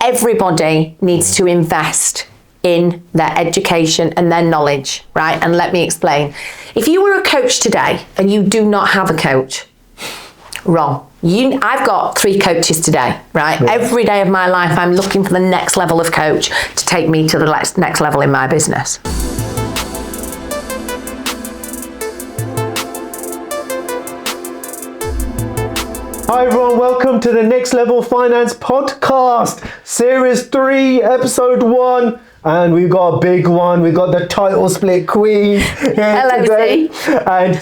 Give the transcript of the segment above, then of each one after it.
Everybody needs to invest in their education and their knowledge, right? And let me explain. If you were a coach today and you do not have a coach, wrong. I've got 3 coaches today, right? Yeah. Every day of my life, I'm looking for the next level of coach to take me to the next level in my business. Hi everyone, welcome to the Next Level Finance Podcast, Series 3, Episode 1. And we've got a big one. We've got the title split queen here today. And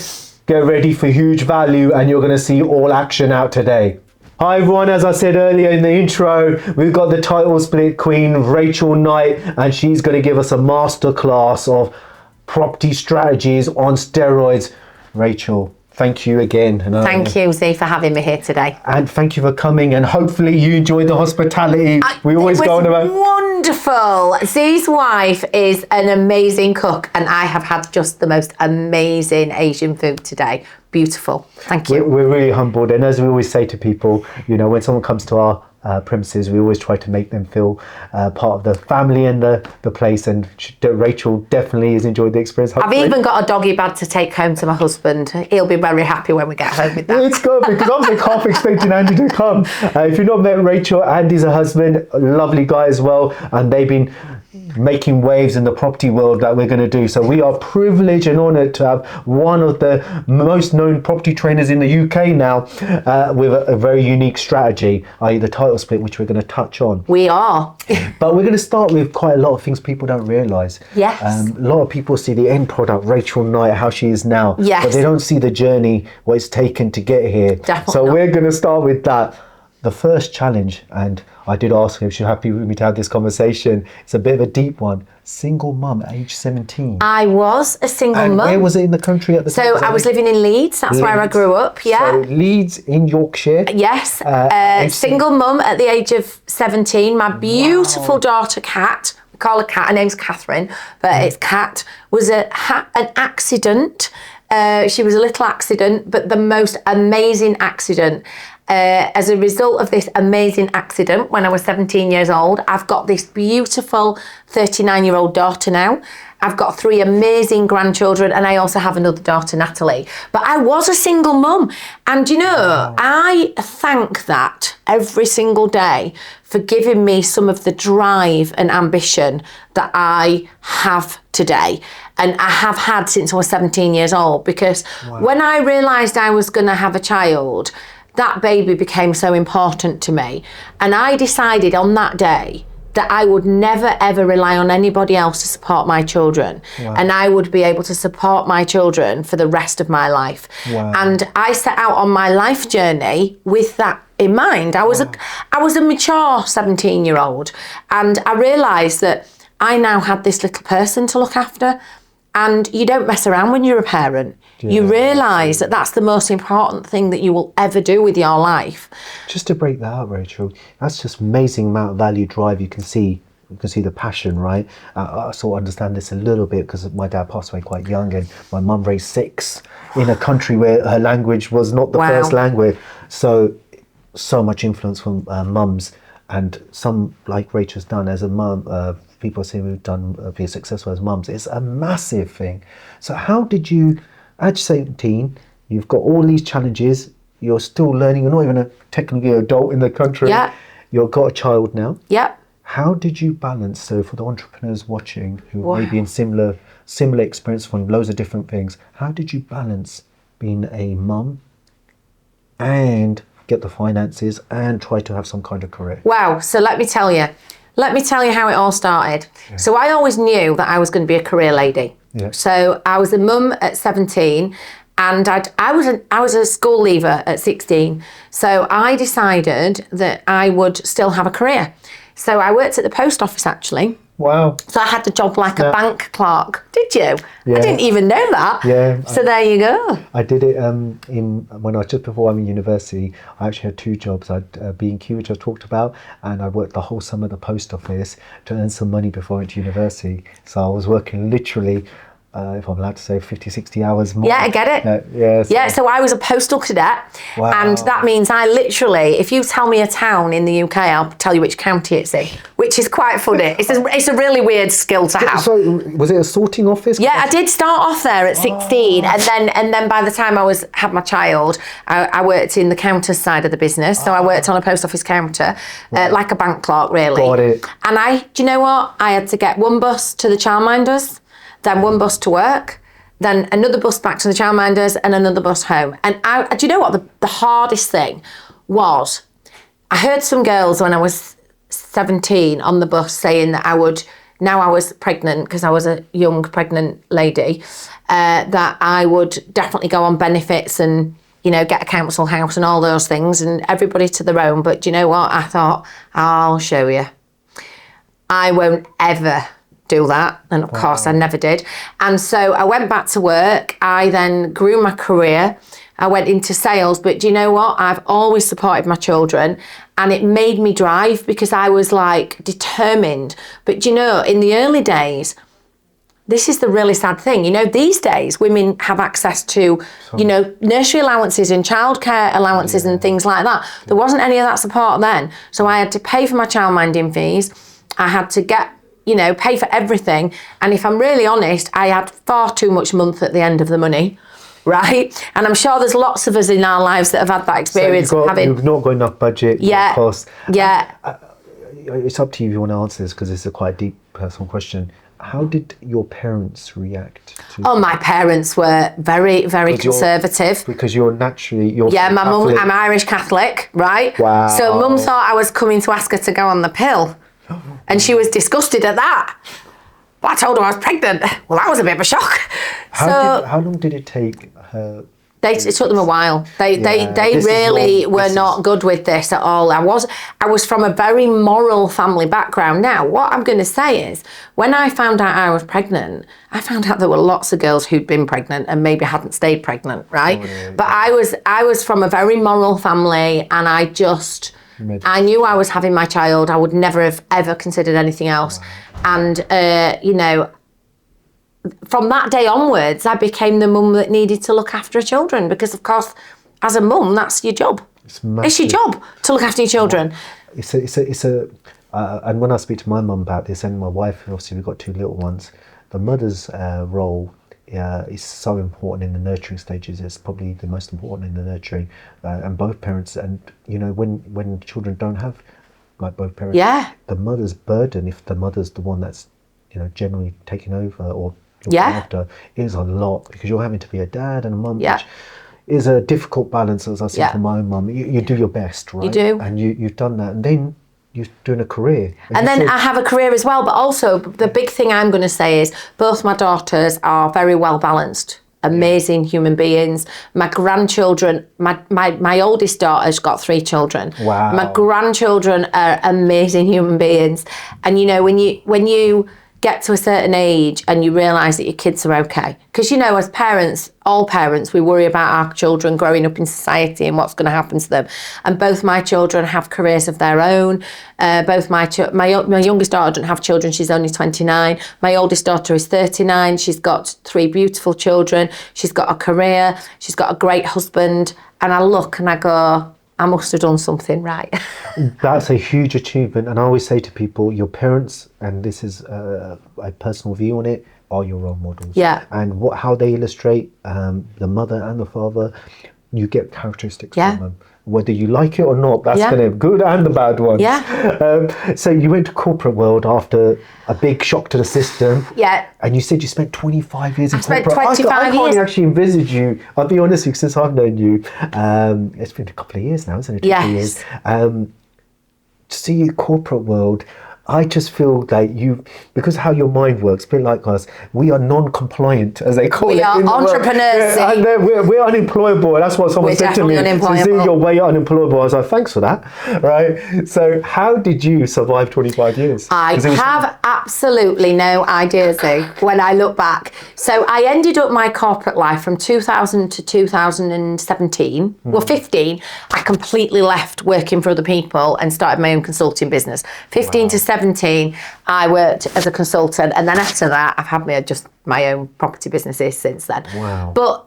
get ready for huge value, and you're going to see all action out today. Hi everyone, as I said earlier in the intro, we've got the title split queen, Rachel Knight, and she's going to give us a masterclass of property strategies on steroids. Rachel, thank you again. Thank you, Z, for having me here today. And thank you for coming, and hopefully you enjoyed the hospitality. We always go on about. Wonderful. Z's wife is an amazing cook, and I have had just the most amazing Asian food today. Beautiful. Thank you. We're really humbled, and as we always say to people, you know, when someone comes to our premises, we always try to make them feel part of the family and the place, and Rachel definitely has enjoyed the experience. Hopefully. I've even got a doggy bag to take home to my husband. He'll be very happy when we get home with that. It's good, because I was like half expecting Andy to come. If you've not met Rachel, Andy's a husband, a lovely guy as well, and they've been making waves in the property world that we're going to do. So we are privileged and honoured to have one of the most known property trainers in the UK now with a very unique strategy, i.e. the title split, which we're going to touch on. We are. But we're going to start with quite a lot of things people don't realise. Yes. A lot of people see the end product, Rachel Knight, how she is now. Yes. But they don't see the journey, what it's taken to get here. Definitely so not. We're going to start with that. The first challenge, and I did ask her if she's happy with me to have this conversation. It's a bit of a deep one. Single mum at age 17. I was a single mum. Where was it in the country at the time? So I was living in Leeds. That's where I grew up. Yeah. So Leeds in Yorkshire. Yes. Single mum at the age of 17. My beautiful daughter, Kat. We call her Kat. Her name's Catherine, but it's Kat. Was an accident. She was a little accident, but the most amazing accident. As a result of this amazing accident, when I was 17 years old, I've got this beautiful 39-year-old daughter now. I've got 3 amazing grandchildren, and I also have another daughter, Natalie. But I was a single mum. And you know, I thank that every single day for giving me some of the drive and ambition that I have today. And I have had since I was 17 years old, because when I realised I was going to have a child, that baby became so important to me. And I decided on that day that I would never ever rely on anybody else to support my children. And I would be able to support my children for the rest of my life. And I set out on my life journey with that in mind. I was a mature 17-year-old, and I realised that I now had this little person to look after. And you don't mess around when you're a parent. Yeah. You realise that that's the most important thing that you will ever do with your life. Just to break that out, Rachel, that's just amazing amount of value drive you can see. You can see the passion, right? I sort of understand this a little bit because my dad passed away quite young, and my mum raised 6 in a country where her language was not the first language. So much influence from mums, and some, like Rachel's done as a mum, people say we've done be successful as mums. It's a massive thing. So how did you, at 17, you've got all these challenges, you're still learning, you're not even a technically adult in the country. Yeah. You've got a child now. Yep. How did you balance, so for the entrepreneurs watching who may be in similar experience from loads of different things, how did you balance being a mum and get the finances and try to have some kind of career? Wow, so let me tell you how it all started. Yeah. So I always knew that I was going to be a career lady. Yeah. So I was a mum at 17, and I was a school leaver at 16. So I decided that I would still have a career. So I worked at the post office, actually. Wow. So I had the job like a bank clerk. Did you? Yeah. I didn't even know that. Yeah. So there you go. I did it when I was just before I'm in university. I actually had 2 jobs. I'd B&Q, which I talked about, and I worked the whole summer at the post office to earn some money before I went to university. So I was working literally if I'm allowed to say, 50, 60 hours more. Yeah, I get it. Yes. Yeah, so I was a postal cadet. Wow. And that means I literally, if you tell me a town in the UK, I'll tell you which county it's in, which is quite funny. It's a really weird skill to have. So was it a sorting office? Yeah, I did start off there at 16, and then by the time I had my child, I worked in the counter side of the business. So I worked on a post office counter, like a bank clerk, really. Got it. And do you know what? I had to get one bus to the childminders, then one bus to work, then another bus back to the childminders, and another bus home. And do you know what? The hardest thing was, I heard some girls when I was 17 on the bus saying that I was pregnant, because I was a young pregnant lady, that I would definitely go on benefits and, get a council house and all those things, and everybody to their own. But do you know what? I thought, I'll show you. I won't ever do that. And of course I never did. And so I went back to work. I then grew my career. I went into sales, but do you know what? I've always supported my children, and it made me drive, because I was like determined. But in the early days, this is the really sad thing. These days women have access to, nursery allowances and childcare allowances and things like that. There wasn't any of that support then. So I had to pay for my childminding fees. I had to pay for everything. And if I'm really honest, I had far too much month at the end of the money. Right? And I'm sure there's lots of us in our lives that have had that experience. So you've not got enough budget, cost. Yeah. It's up to you if you want to answer this, because it's a quite deep personal question. How did your parents react to my parents were very, very conservative. Because you're naturally... my mum, I'm Irish Catholic, right? Wow. So mum thought I was coming to ask her to go on the pill. And she was disgusted at that. But I told her I was pregnant. Well, that was a bit of a shock. How long did it take her... It took them a while. They really were not good with this at all. I was from a very moral family background. Now, what I'm going to say is, when I found out I was pregnant, I found out there were lots of girls who'd been pregnant and maybe hadn't stayed pregnant, right? But I was from a very moral family, and I knew I was having my child. I would never have ever considered anything else. Wow. And, from that day onwards, I became the mum that needed to look after her children, because, of course, as a mum, that's your job. It's your job to look after your children. And when I speak to my mum about this, and my wife, obviously we've got two little ones, the mother's role is so important in the nurturing stages. It's probably the most important in the nurturing, and both parents. And when children don't have, like, both parents, the mother's burden, if the mother's the one that's generally taking over or looking after, is a lot, because you're having to be a dad and a mum, which is a difficult balance, as I said for my own mum. You do your best, right? You do, and you've done that, and then you're doing a career. And then I have a career as well, but also the big thing I'm going to say is both my daughters are very well balanced, amazing human beings. My grandchildren, my oldest daughter's got 3 children. Wow. My grandchildren are amazing human beings. And when you get to a certain age and you realise that your kids are okay, because as parents, all parents, we worry about our children growing up in society and what's going to happen to them. And both my children have careers of their own. Both my youngest daughter doesn't have children, she's only 29. My oldest daughter is 39. She's got 3 beautiful children. She's got a career. She's got a great husband. And I look and I go, I must have done something right. That's a huge achievement. And I always say to people, your parents, and this is a personal view on it, are your role models. Yeah. And how they illustrate, the mother and the father, you get characteristics from them. Whether you like it or not, that's going to have good and the bad ones. Yeah. So you went to corporate world after a big shock to the system. Yeah. And you said you spent 25 years in corporate. I can't actually envisage you. I'll be honest with you, since I've known you, it's been a couple of years now, isn't it? Yes. 2 years. To see you corporate world, I just feel like because how your mind works, a bit like us, we are non-compliant, as they call it. We are entrepreneurs. We're unemployable. That's what someone said to me. So you're way unemployable. I was like, thanks for that. Right? So how did you survive 25 years? I have absolutely no idea, Z, when I look back. So I ended up my corporate life from 2000 to 2017. Well, 15, I completely left working for other people and started my own consulting business. 15 to 17. 17, I worked as a consultant, and then after that, I've had my own property businesses since then. Wow. But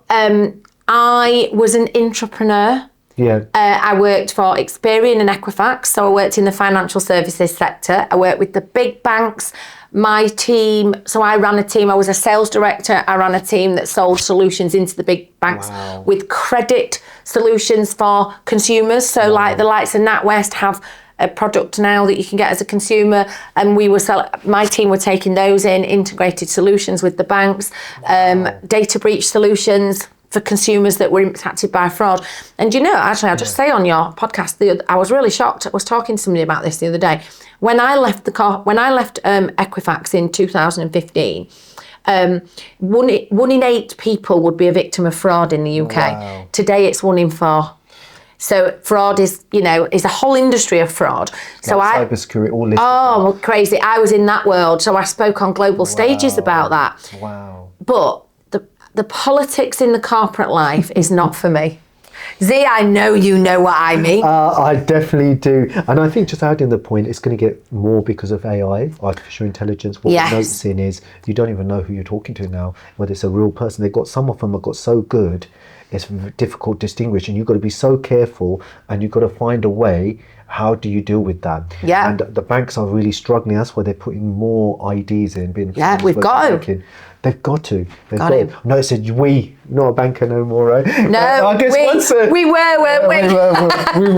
I was an entrepreneur. Yeah. I worked for Experian and Equifax, so I worked in the financial services sector. I worked with the big banks. My team, so I ran a team, I was a sales director, I ran a team that sold solutions into the big banks with credit solutions for consumers. So like the likes of NatWest have a product now that you can get as a consumer, and my team were taking those in, integrated solutions with the banks, data breach solutions for consumers that were impacted by fraud. And actually, I'll just say on your podcast, I was really shocked. I was talking to somebody about this the other day. When I left Equifax in 2015, 1 in 8 people would be a victim of fraud in the UK. Wow. Today, it's 1 in 4. So fraud is a whole industry of fraud. So cybersecurity, all this. Oh, crazy! I was in that world, so I spoke on global stages about that. Wow. But the politics in the corporate life is not for me. Z, I know you know what I mean. I definitely do. And I think just adding the point, it's going to get more because of AI, artificial intelligence. What we're noticing is you don't even know who you're talking to now, whether it's a real person. Some of them have got so good, it's difficult to distinguish, and you've got to be so careful, and you've got to find a way. How do you deal with that? Yeah. And the banks are really struggling. That's why they're putting more IDs in. We've got to. They've got to. No, it said we, not a banker no more, right? No, I guess we were, weren't we? We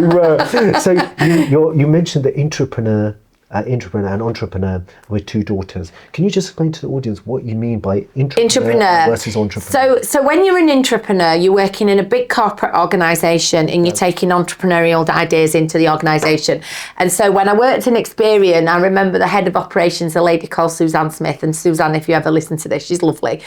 were. So you mentioned the entrepreneur and entrepreneur with 2 daughters. Can you just explain to the audience what you mean by entrepreneur versus entrepreneur? So when you're an entrepreneur, you're working in a big corporate organisation and you're taking entrepreneurial ideas into the organisation. And so when I worked in Experian, I remember the head of operations, a lady called Suzanne Smith. And Suzanne, if you ever listen to this, she's lovely.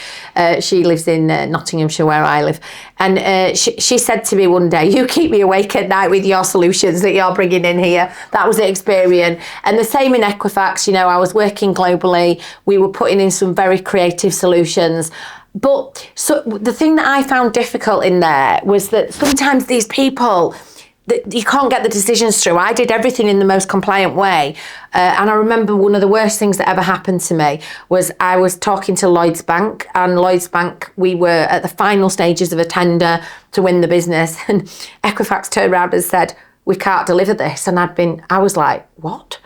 She lives in Nottinghamshire, where I live. And she said to me one day, "You keep me awake at night with your solutions that you're bringing in here." That was at Experian. And the same in Equifax. I was working globally. We were putting in some very creative solutions. But so the thing that I found difficult in there was that sometimes these people, that you can't get the decisions through. I did everything in the most compliant way. And I remember one of the worst things that ever happened to me was I was talking to Lloyds Bank, and Lloyds Bank, we were at the final stages of a tender to win the business, and Equifax turned around and said, "We can't deliver this." And I was like, "What?"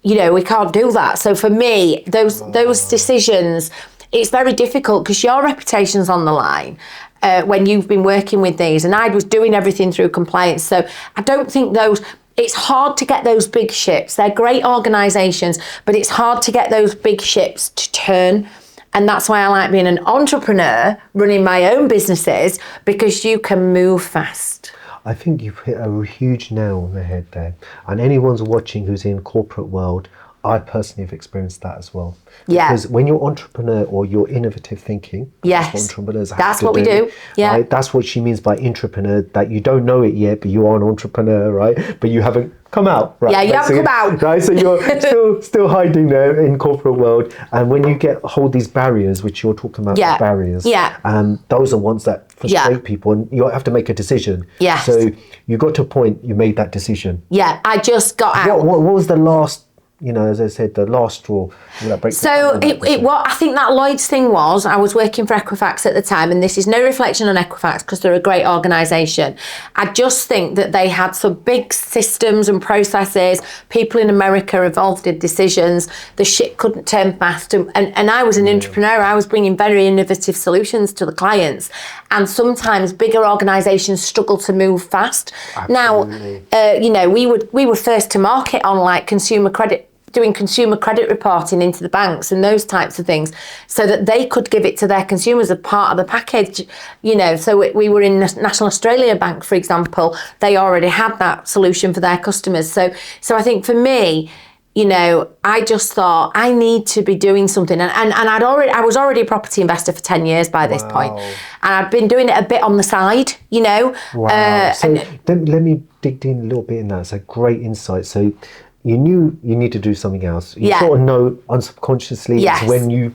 We can't do that. So for me, those decisions, it's very difficult because your reputation's on the line when you've been working with these. And I was doing everything through compliance. So I don't think it's hard to get those big ships. They're great organisations, but it's hard to get those big ships to turn. And that's why I like being an entrepreneur, running my own businesses, because you can move fast. I think you've hit a huge nail on the head there. And anyone's watching who's in corporate world, I personally have experienced that as well. Yeah. Because when you're entrepreneur or you're innovative thinking, yes, entrepreneurs that's what we do. Yeah. Right? That's what she means by entrepreneur, that you don't know it yet, but you are an entrepreneur, right? But you haven't come out, right? Yeah, you haven't come out. Right, so you're still hiding there in corporate world. And when you hold these barriers, which you're talking about, the barriers, those are ones that frustrate people, and you have to make a decision. Yes. So you got to a point, you made that decision. Yeah, I just got out. What was the last, as I said, the last straw? So I think that Lloyd's thing was, I was working for Equifax at the time, and this is no reflection on Equifax because they're a great organisation. I just think that they had some big systems and processes. People in America involved in decisions. The ship couldn't turn fast. And I was an entrepreneur. I was bringing very innovative solutions to the clients. And sometimes bigger organisations struggle to move fast. Absolutely. Now, we were first to market on like consumer credit, doing consumer credit reporting into the banks and those types of things, so that they could give it to their consumers as part of the package. So we were in National Australia Bank, for example. They already had that solution for their customers. So I think for me, I just thought I need to be doing something, and I was already a property investor for 10 years by this point, and I'd been doing it a bit on the side, Wow. So let me dig in a little bit in that. It's a great insight. So you knew you need to do something else. You sort of know unsubconsciously it's when you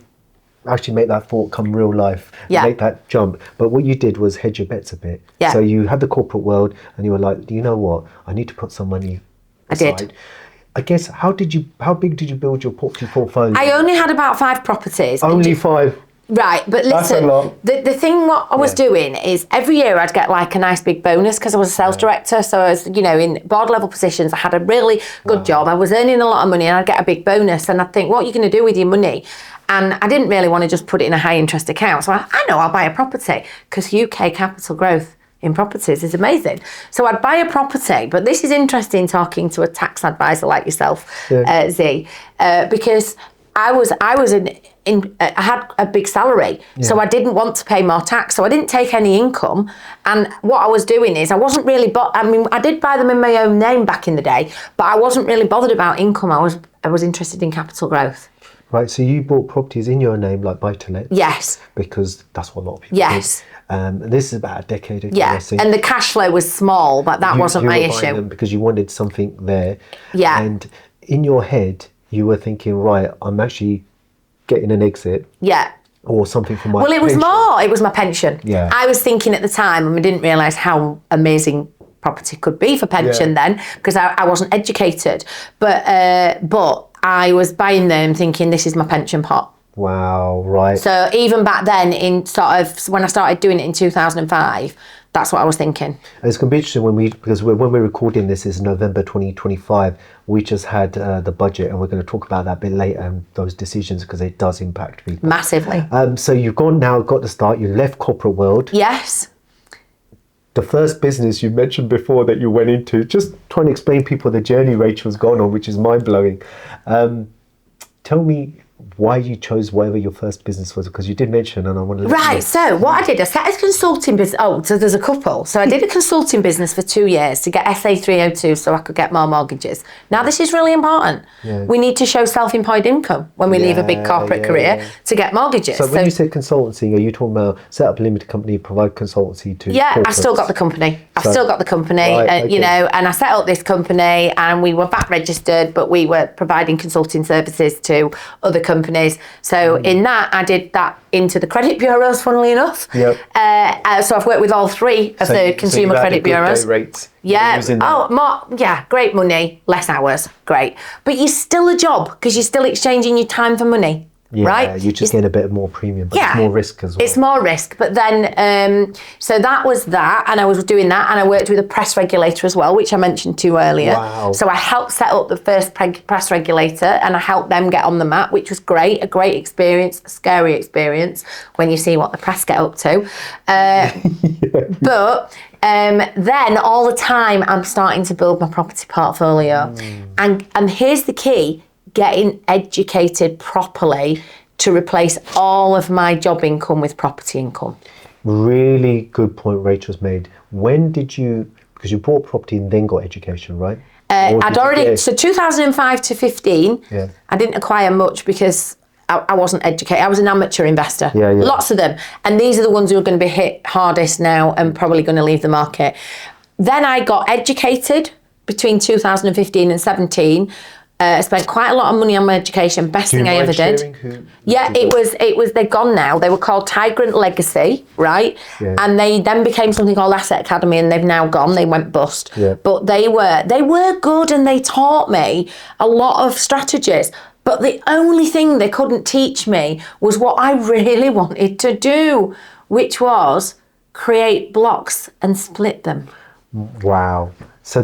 actually make that thought come real life, make that jump. But what you did was hedge your bets a bit. So you had the corporate world and you were like, you know what? I need to put some money aside. I did. I guess, how big did you build your property portfolio? I only had about 5 properties. Only 5? Right, but listen, That's a lot. the thing what I was doing is every year I'd get like a nice big bonus because I was a sales director. So I was, in board level positions. I had a really good job. I was earning a lot of money and I'd get a big bonus. And I'd think, what are you going to do with your money? And I didn't really want to just put it in a high interest account. So I know I'll buy a property because UK capital growth in properties is amazing. So I'd buy a property, but this is interesting talking to a tax advisor like yourself, Z, because I had a big salary, so I didn't want to pay more tax, so I didn't take any income. And what I was doing is I wasn't really, I did buy them in my own name back in the day, but I wasn't really bothered about income. I was interested in capital growth. Right, so you bought properties in your name, like buy-to-let? Yes. Because that's what a lot of people do. This is about a decade ago. Yeah, and the cash flow was small, but that wasn't my issue. Them because you wanted something there. Yeah. And in your head, you were thinking, right, I'm actually getting an exit. Yeah. Or something for my Well, it was more. It was my pension. Yeah. I was thinking at the time, and I didn't realise how amazing property could be for pension then, because I wasn't educated. But I was buying them thinking, this is my pension pot. Wow, right. So even back then, in sort of when I started doing it in 2005, that's what I was thinking. It's going to be interesting because when we're recording this is November 2025. We just had the budget, and we're going to talk about that a bit later and those decisions because it does impact people massively. So you've got the start. You left corporate world. Yes. The first business you mentioned before that you went into, just trying to explain people the journey Rachel's gone on, which is mind blowing. Tell me why you chose whatever your first business was, because you did mention, and I want to Right, so what I did, I set a consulting business. Oh, so there's a couple. So I did a consulting business for 2 years to get SA 302 so I could get more mortgages. Now, this is really important. Yeah. We need to show self-employed income when we leave a big corporate career to get mortgages. So when you say consultancy, are you talking about set up a limited company, provide consultancy to corporates? I've still got the company. Right, and I set up this company and we were VAT registered, but we were providing consulting services to other companies. So in that, I did that into the credit bureaus, funnily enough. Yep. So I've worked with all 3 of the consumer credit bureaus. Rates. Yeah. Great money, less hours, great. But you're still a job because you're still exchanging your time for money. Yeah, right? You just get a bit more premium, but it's more risk as well. It's more risk, but then, so that was that, and I was doing that, and I worked with a press regulator as well, which I mentioned to you earlier. Wow. So I helped set up the first press regulator, and I helped them get on the map, which was great, a great experience, a scary experience when you see what the press get up to. But then all the time I'm starting to build my property portfolio, and here's the key. Getting educated properly to replace all of my job income with property income. Really good point Rachel's made. When did you, because you bought property and then got education, right? So 2005 to 15, I didn't acquire much because I wasn't educated. I was an amateur investor, lots of them. And these are the ones who are going to be hit hardest now and probably going to leave the market. Then I got educated between 2015 and 17. I spent quite a lot of money on my education. Best thing I ever did. It was. They're gone now. They were called Tigrant Legacy, right? Yeah. And they then became something called Asset Academy, and they've now gone. They went bust. Yeah. But they were good, and they taught me a lot of strategies. But the only thing they couldn't teach me was what I really wanted to do, which was create blocks and split them. Wow. So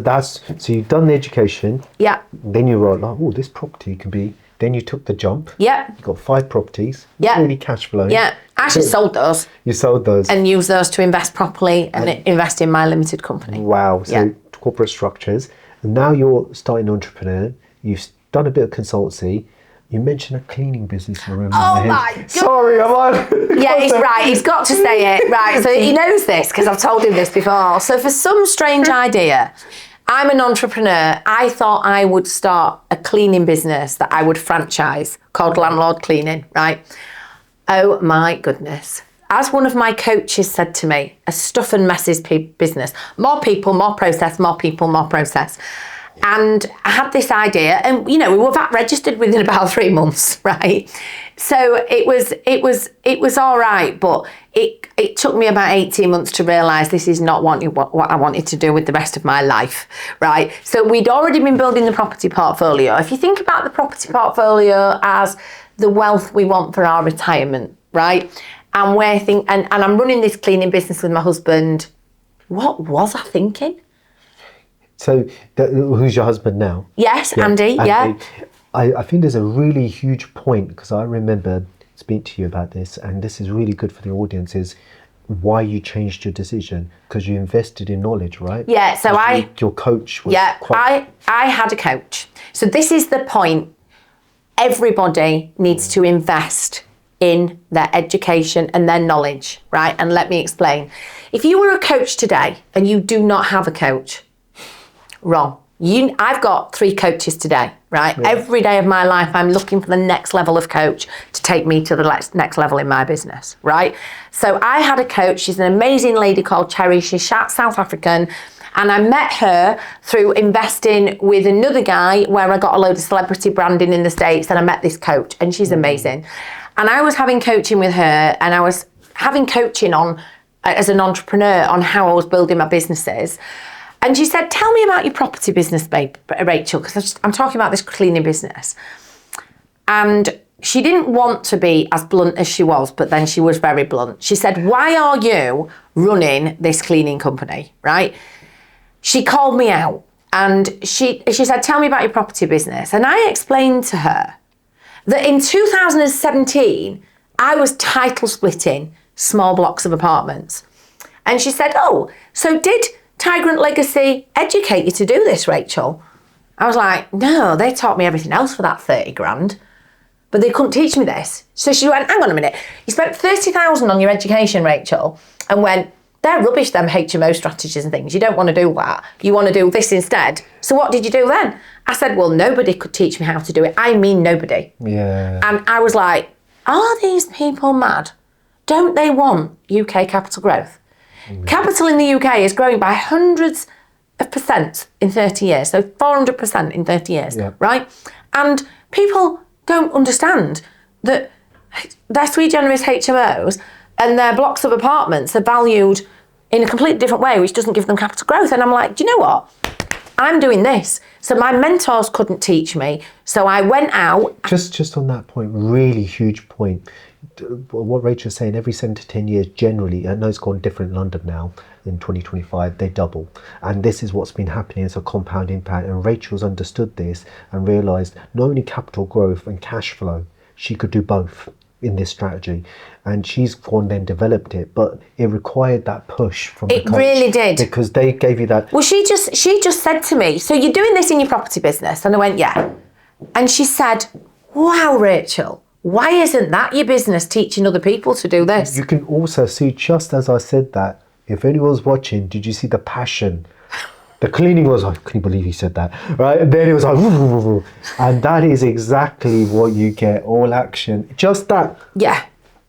you've done the education. Yeah. Then you were like, oh, this property could be. Then you took the jump. Yeah. You got 5 properties. Yeah. Really cash flowing. Yeah. I actually sold those. You sold those. And used those to invest properly and invest in my limited company. Wow. So corporate structures. And now you're starting entrepreneur. You've done a bit of consultancy. You mentioned a cleaning business. Oh my God. Sorry, I'm on. Yeah, he's right. He's got to say it. Right. So he knows this because I've told him this before. So for some strange idea, I'm an entrepreneur. I thought I would start a cleaning business that I would franchise called Landlord Cleaning, right? Oh my goodness. As one of my coaches said to me, a stuff and messes business. More people, more process, more people, more process. And I had this idea, and we were VAT registered within about 3 months, right? So it was all right, but it took me about 18 months to realise this is not what I wanted to do with the rest of my life, right? So we'd already been building the property portfolio. If you think about the property portfolio as the wealth we want for our retirement, right? And and I'm running this cleaning business with my husband. What was I thinking? So who's your husband now? Yes, yeah. Andy, yeah. I think there's a really huge point, because I remember speaking to you about this, and this is really good for the audience, is why you changed your decision, because you invested in knowledge, right? Yeah, so your coach was I had a coach. So this is the point. Everybody needs to invest in their education and their knowledge, right? And let me explain. If you were a coach today and you do not have a coach, wrong. I've got 3 coaches today, right? Yeah. Every day of my life, I'm looking for the next level of coach to take me to the next level in my business, right? So I had a coach. She's an amazing lady called Cherry. She's South African. And I met her through investing with another guy where I got a load of celebrity branding in the States, and I met this coach, and she's amazing. And I was having coaching with her, and I was having coaching on as an entrepreneur on how I was building my businesses. And she said, tell me about your property business, babe, Rachel, because I'm talking about this cleaning business. And she didn't want to be as blunt as she was, but then she was very blunt. She said, why are you running this cleaning company, right? She called me out, and she said, tell me about your property business. And I explained to her that in 2017, I was title splitting small blocks of apartments. And she said, oh, so did Tigrant Legacy educate you to do this, Rachel? I was like, no, they taught me everything else for that 30 grand, but they couldn't teach me this. So she went, hang on a minute, you spent 30,000 on your education, Rachel, and went, they're rubbish, them HMO strategies and things. You don't want to do that. You want to do this instead. So what did you do then? I said, well, nobody could teach me how to do it. I mean, nobody. Yeah. And I was like, are these people mad? Don't they want UK capital growth? Capital in the UK is growing by hundreds of percent in 30 years. So 400% in 30 years, right? And people don't understand that their sui generis HMOs and their blocks of apartments are valued in a completely different way, which doesn't give them capital growth. And I'm like, do you know what? I'm doing this. So my mentors couldn't teach me. So I went out. Just on that point, really huge point. What Rachel's saying, every 7 to 10 years generally, I know it's gone different in London now, in 2025, they double. And this is what's been happening as a compound impact. And Rachel's understood this and realised not only capital growth and cash flow, she could do both in this strategy. And she's gone then developed it, but it required that push from the coach. It really did. Because they gave you that. Well, she just said to me, so you're doing this in your property business? And I went, yeah. And she said, wow, Rachel, why isn't that your business, teaching other people to do this? You can also see, just as I said that, if anyone's watching, did you see the passion? The cleaning was, I couldn't believe he said that, right? And then it was like, woo. And that is exactly what you get, all action. Just that. Yeah.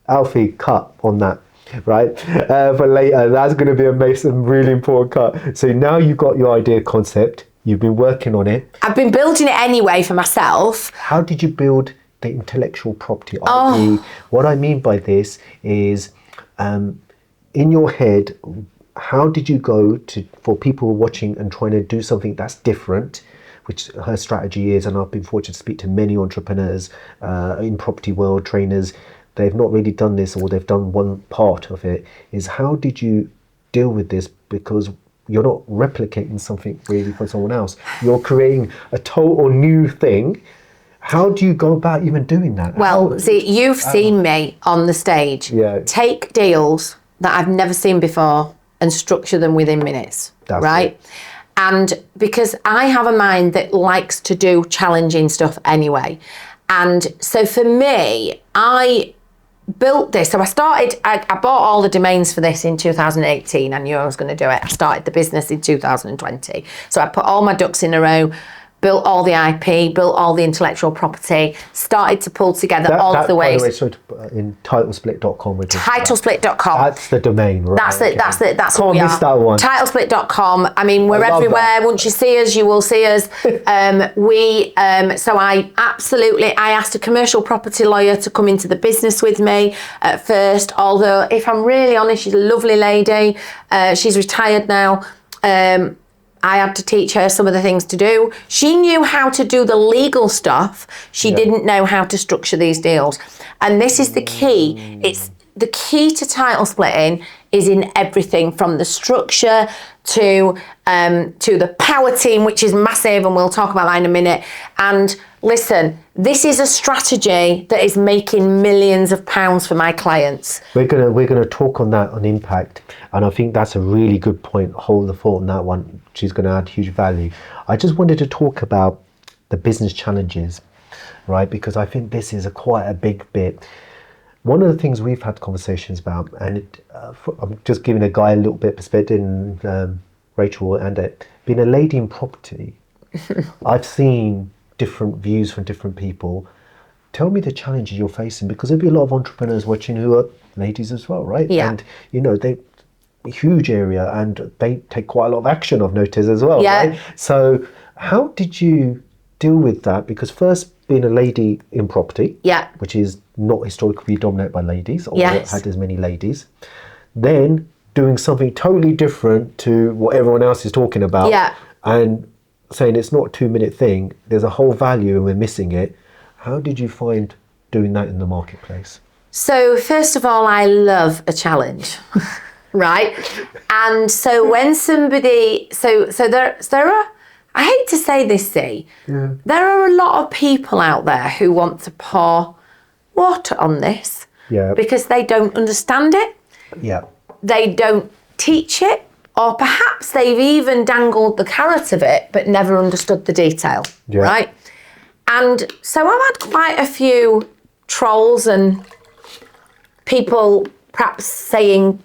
Alfie, cut on that, right? For later, that's going to be a really important cut. So now you've got your idea concept. You've been working on it. I've been building it anyway for myself. How did you build the intellectual property IP? What I mean by this is, in your head, how did you go for people watching and trying to do something that's different, which her strategy is, and I've been fortunate to speak to many entrepreneurs in property world, trainers, they've not really done this, or they've done one part of it, is how did you deal with this? Because you're not replicating something really for someone else. You're creating a total new thing. How do you go about even doing that? Well, you've seen me on the stage take deals that I've never seen before and structure them within minutes, right? And because I have a mind that likes to do challenging stuff anyway. And so for me, I built this. So I bought all the domains for this in 2018. I knew I was going to do it. I started the business in 2020. So I put all my ducks in a row, built all the IP, built all the intellectual property, started to pull together all of the ways. By the way, so in titlesplit.com. Titlesplit.com. That's the domain, right? That's it. That's it. That's Can't what we miss are. that one. Titlesplit.com. I mean, we're everywhere. That. Once you see us, you will see us. So I asked a commercial property lawyer to come into the business with me at first. Although, if I'm really honest, she's a lovely lady. She's retired now. I had to teach her some of the things to do. She knew how to do the legal stuff. She didn't know how to structure these deals. And this is the key. It's the key to title splitting is in everything from the structure to the power team, which is massive, and we'll talk about that in a minute. And listen, this is a strategy that is making millions of pounds for my clients. We're gonna talk on that on impact, and I think that's a really good point. Hold the thought on that one. She's going to add huge value. I just wanted to talk about the business challenges, right? Because I think this is quite a big bit. One of the things we've had conversations about, and I'm just giving a guy a little bit of perspective, and Rachel, and being a lady in property, I've seen different views from different people. Tell me the challenges you're facing, because there'll be a lot of entrepreneurs watching who are ladies as well, right? Yeah. And they huge area, and they take quite a lot of action, I've noticed as well. Yeah. Right? So how did you deal with that? Because first, being a lady in property, which is not historically dominated by ladies, or had as many ladies, then doing something totally different to what everyone else is talking about, and saying it's not a 2-minute thing, there's a whole value and we're missing it. How did you find doing that in the marketplace? So first of all, I love a challenge. Right. And so when somebody, so there are, I hate to say this, there are a lot of people out there who want to pour water on this because they don't understand it. Yeah. They don't teach it, or perhaps they've even dangled the carrot of it, but never understood the detail. Yeah. Right. And so I've had quite a few trolls and people perhaps saying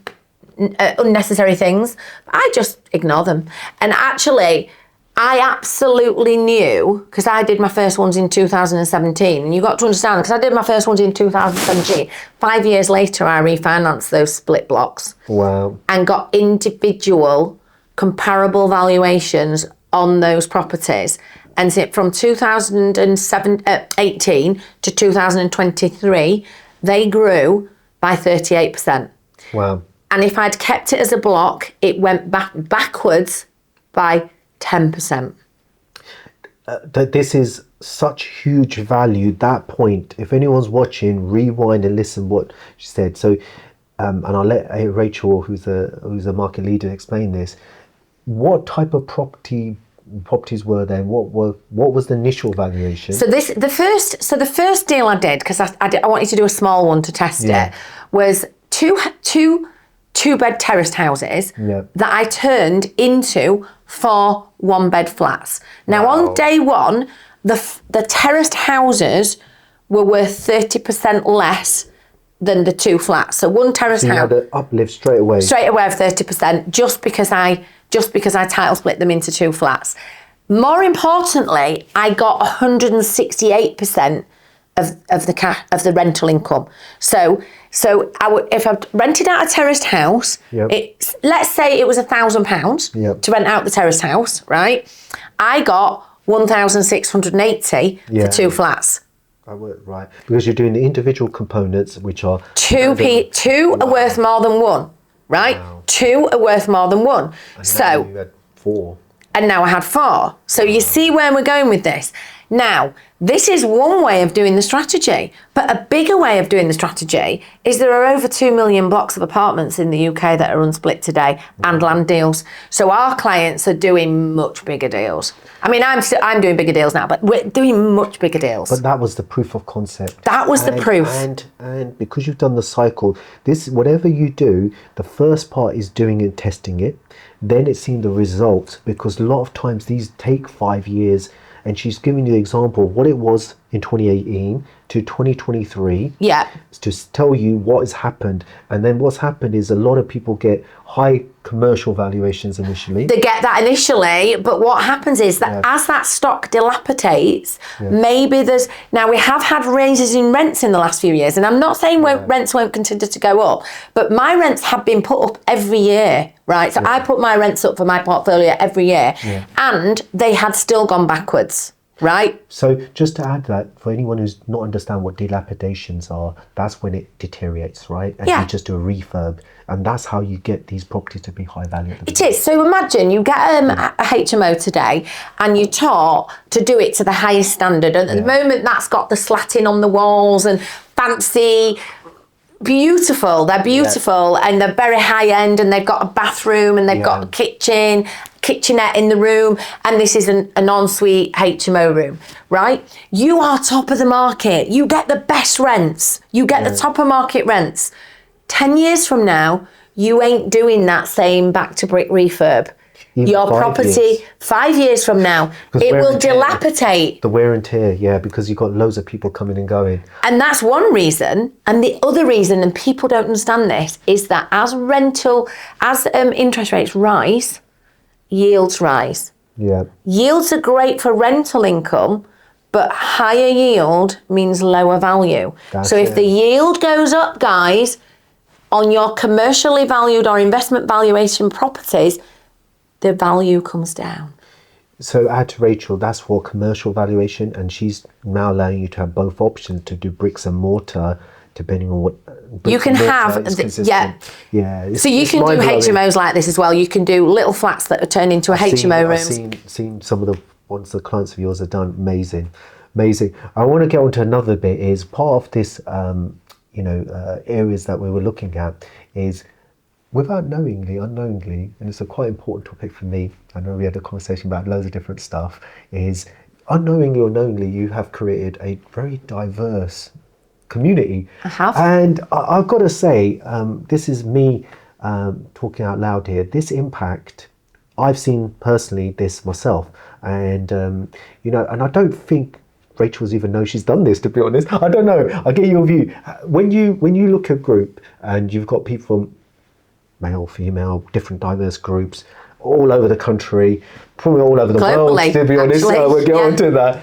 unnecessary things. I just ignore them. And actually, I absolutely knew, because I did my first ones in 2017, and you got to understand, because I did my first ones in 2017, 5 years later I refinanced those split blocks. Wow. And got individual comparable valuations on those properties. And from 2018 to 2023, they grew by 38%. Wow. And if I'd kept it as a block, it went backwards by 10%. This is such huge value, that point. If anyone's watching, rewind and listen what she said. So, and I'll let Rachel, who's a market leader, explain this. What type of properties were there? What was the initial valuation? So the first deal I did, because I wanted to do a small one to test it, was two-bed terraced houses that I turned into 4 one-bed flats. Now, on day one, the terraced houses were worth 30% less than the 2 flats. So one terraced house. You had an uplift straight away. Straight away of 30%, just because I title split them into 2 flats. More importantly, I got 168% of the rental income. So if I rented out a terraced house, let's say it was £1,000 to rent out the terraced house, right? I got 1,680 for 2 flats. Right, because you're doing the individual components, which are two are worth more than one, right? Wow. 2 are worth more than 1. And so you had 4. And now I had 4. So you see where we're going with this. Now, this is one way of doing the strategy, but a bigger way of doing the strategy is there are over 2 million blocks of apartments in the UK that are unsplit today and land deals. So our clients are doing much bigger deals. I mean, I'm doing bigger deals now, but we're doing much bigger deals. But that was the proof of concept. That was the proof. And because you've done the cycle, this, whatever you do, the first part is doing it, testing it. Then it's seeing the results, because a lot of times these take 5 years. And she's giving you the example of what it was in 2018 to 2023. Yeah. To tell you what has happened. And then what's happened is a lot of people get high commercial valuations initially. They get that initially, but what happens is that as that stock dilapidates, maybe there's... Now, we have had raises in rents in the last few years, and I'm not saying rents won't continue to go up, but my rents have been put up every year, right? So I put my rents up for my portfolio every year, and they had still gone backwards. Right. So just to add that, for anyone who's not understand what dilapidations are, that's when it deteriorates, right? And you just do a refurb, and that's how you get these properties to be high value. It is. So imagine you get a HMO today, and you're taught to do it to the highest standard. And at the moment, that's got the slatting on the walls and fancy. Beautiful, they're beautiful, and they're very high end, and they've got a bathroom, and they've got a kitchenette in the room, and this is an ensuite HMO room, right? You are top of the market. You get the best rents. You get the top of market rents. 10 years from now, you ain't doing that same back to brick refurb. Your property, 5 years from now, it will dilapidate. The wear and tear, because you've got loads of people coming and going. And that's one reason. And the other reason, and people don't understand this, is that as interest rates rise, yields rise. Yeah. Yields are great for rental income, but higher yield means lower value. So if the yield goes up, guys, on your commercially valued or investment valuation properties, the value comes down. So add to Rachel, that's for commercial valuation, and she's now allowing you to have both options to do bricks and mortar, depending on what you can have. So you can do HMOs like this as well. You can do little flats that are turned into a HMO room. I've seen some of the ones the clients of yours have done. Amazing. I want to get on to another bit. Is part of this, areas that we were looking at is, without unknowingly, and it's a quite important topic for me, I know we had a conversation about loads of different stuff, is unknowingly or knowingly, you have created a very diverse community. I have. And I've got to say, this is me talking out loud here, this impact, I've seen personally this myself. And, and I don't think Rachel's even knows she's done this, to be honest. I don't know. I get your view. When you look at a group and you've got people from male, female, different diverse groups all over the country, probably all over the world, to be honest. We'll get on to that.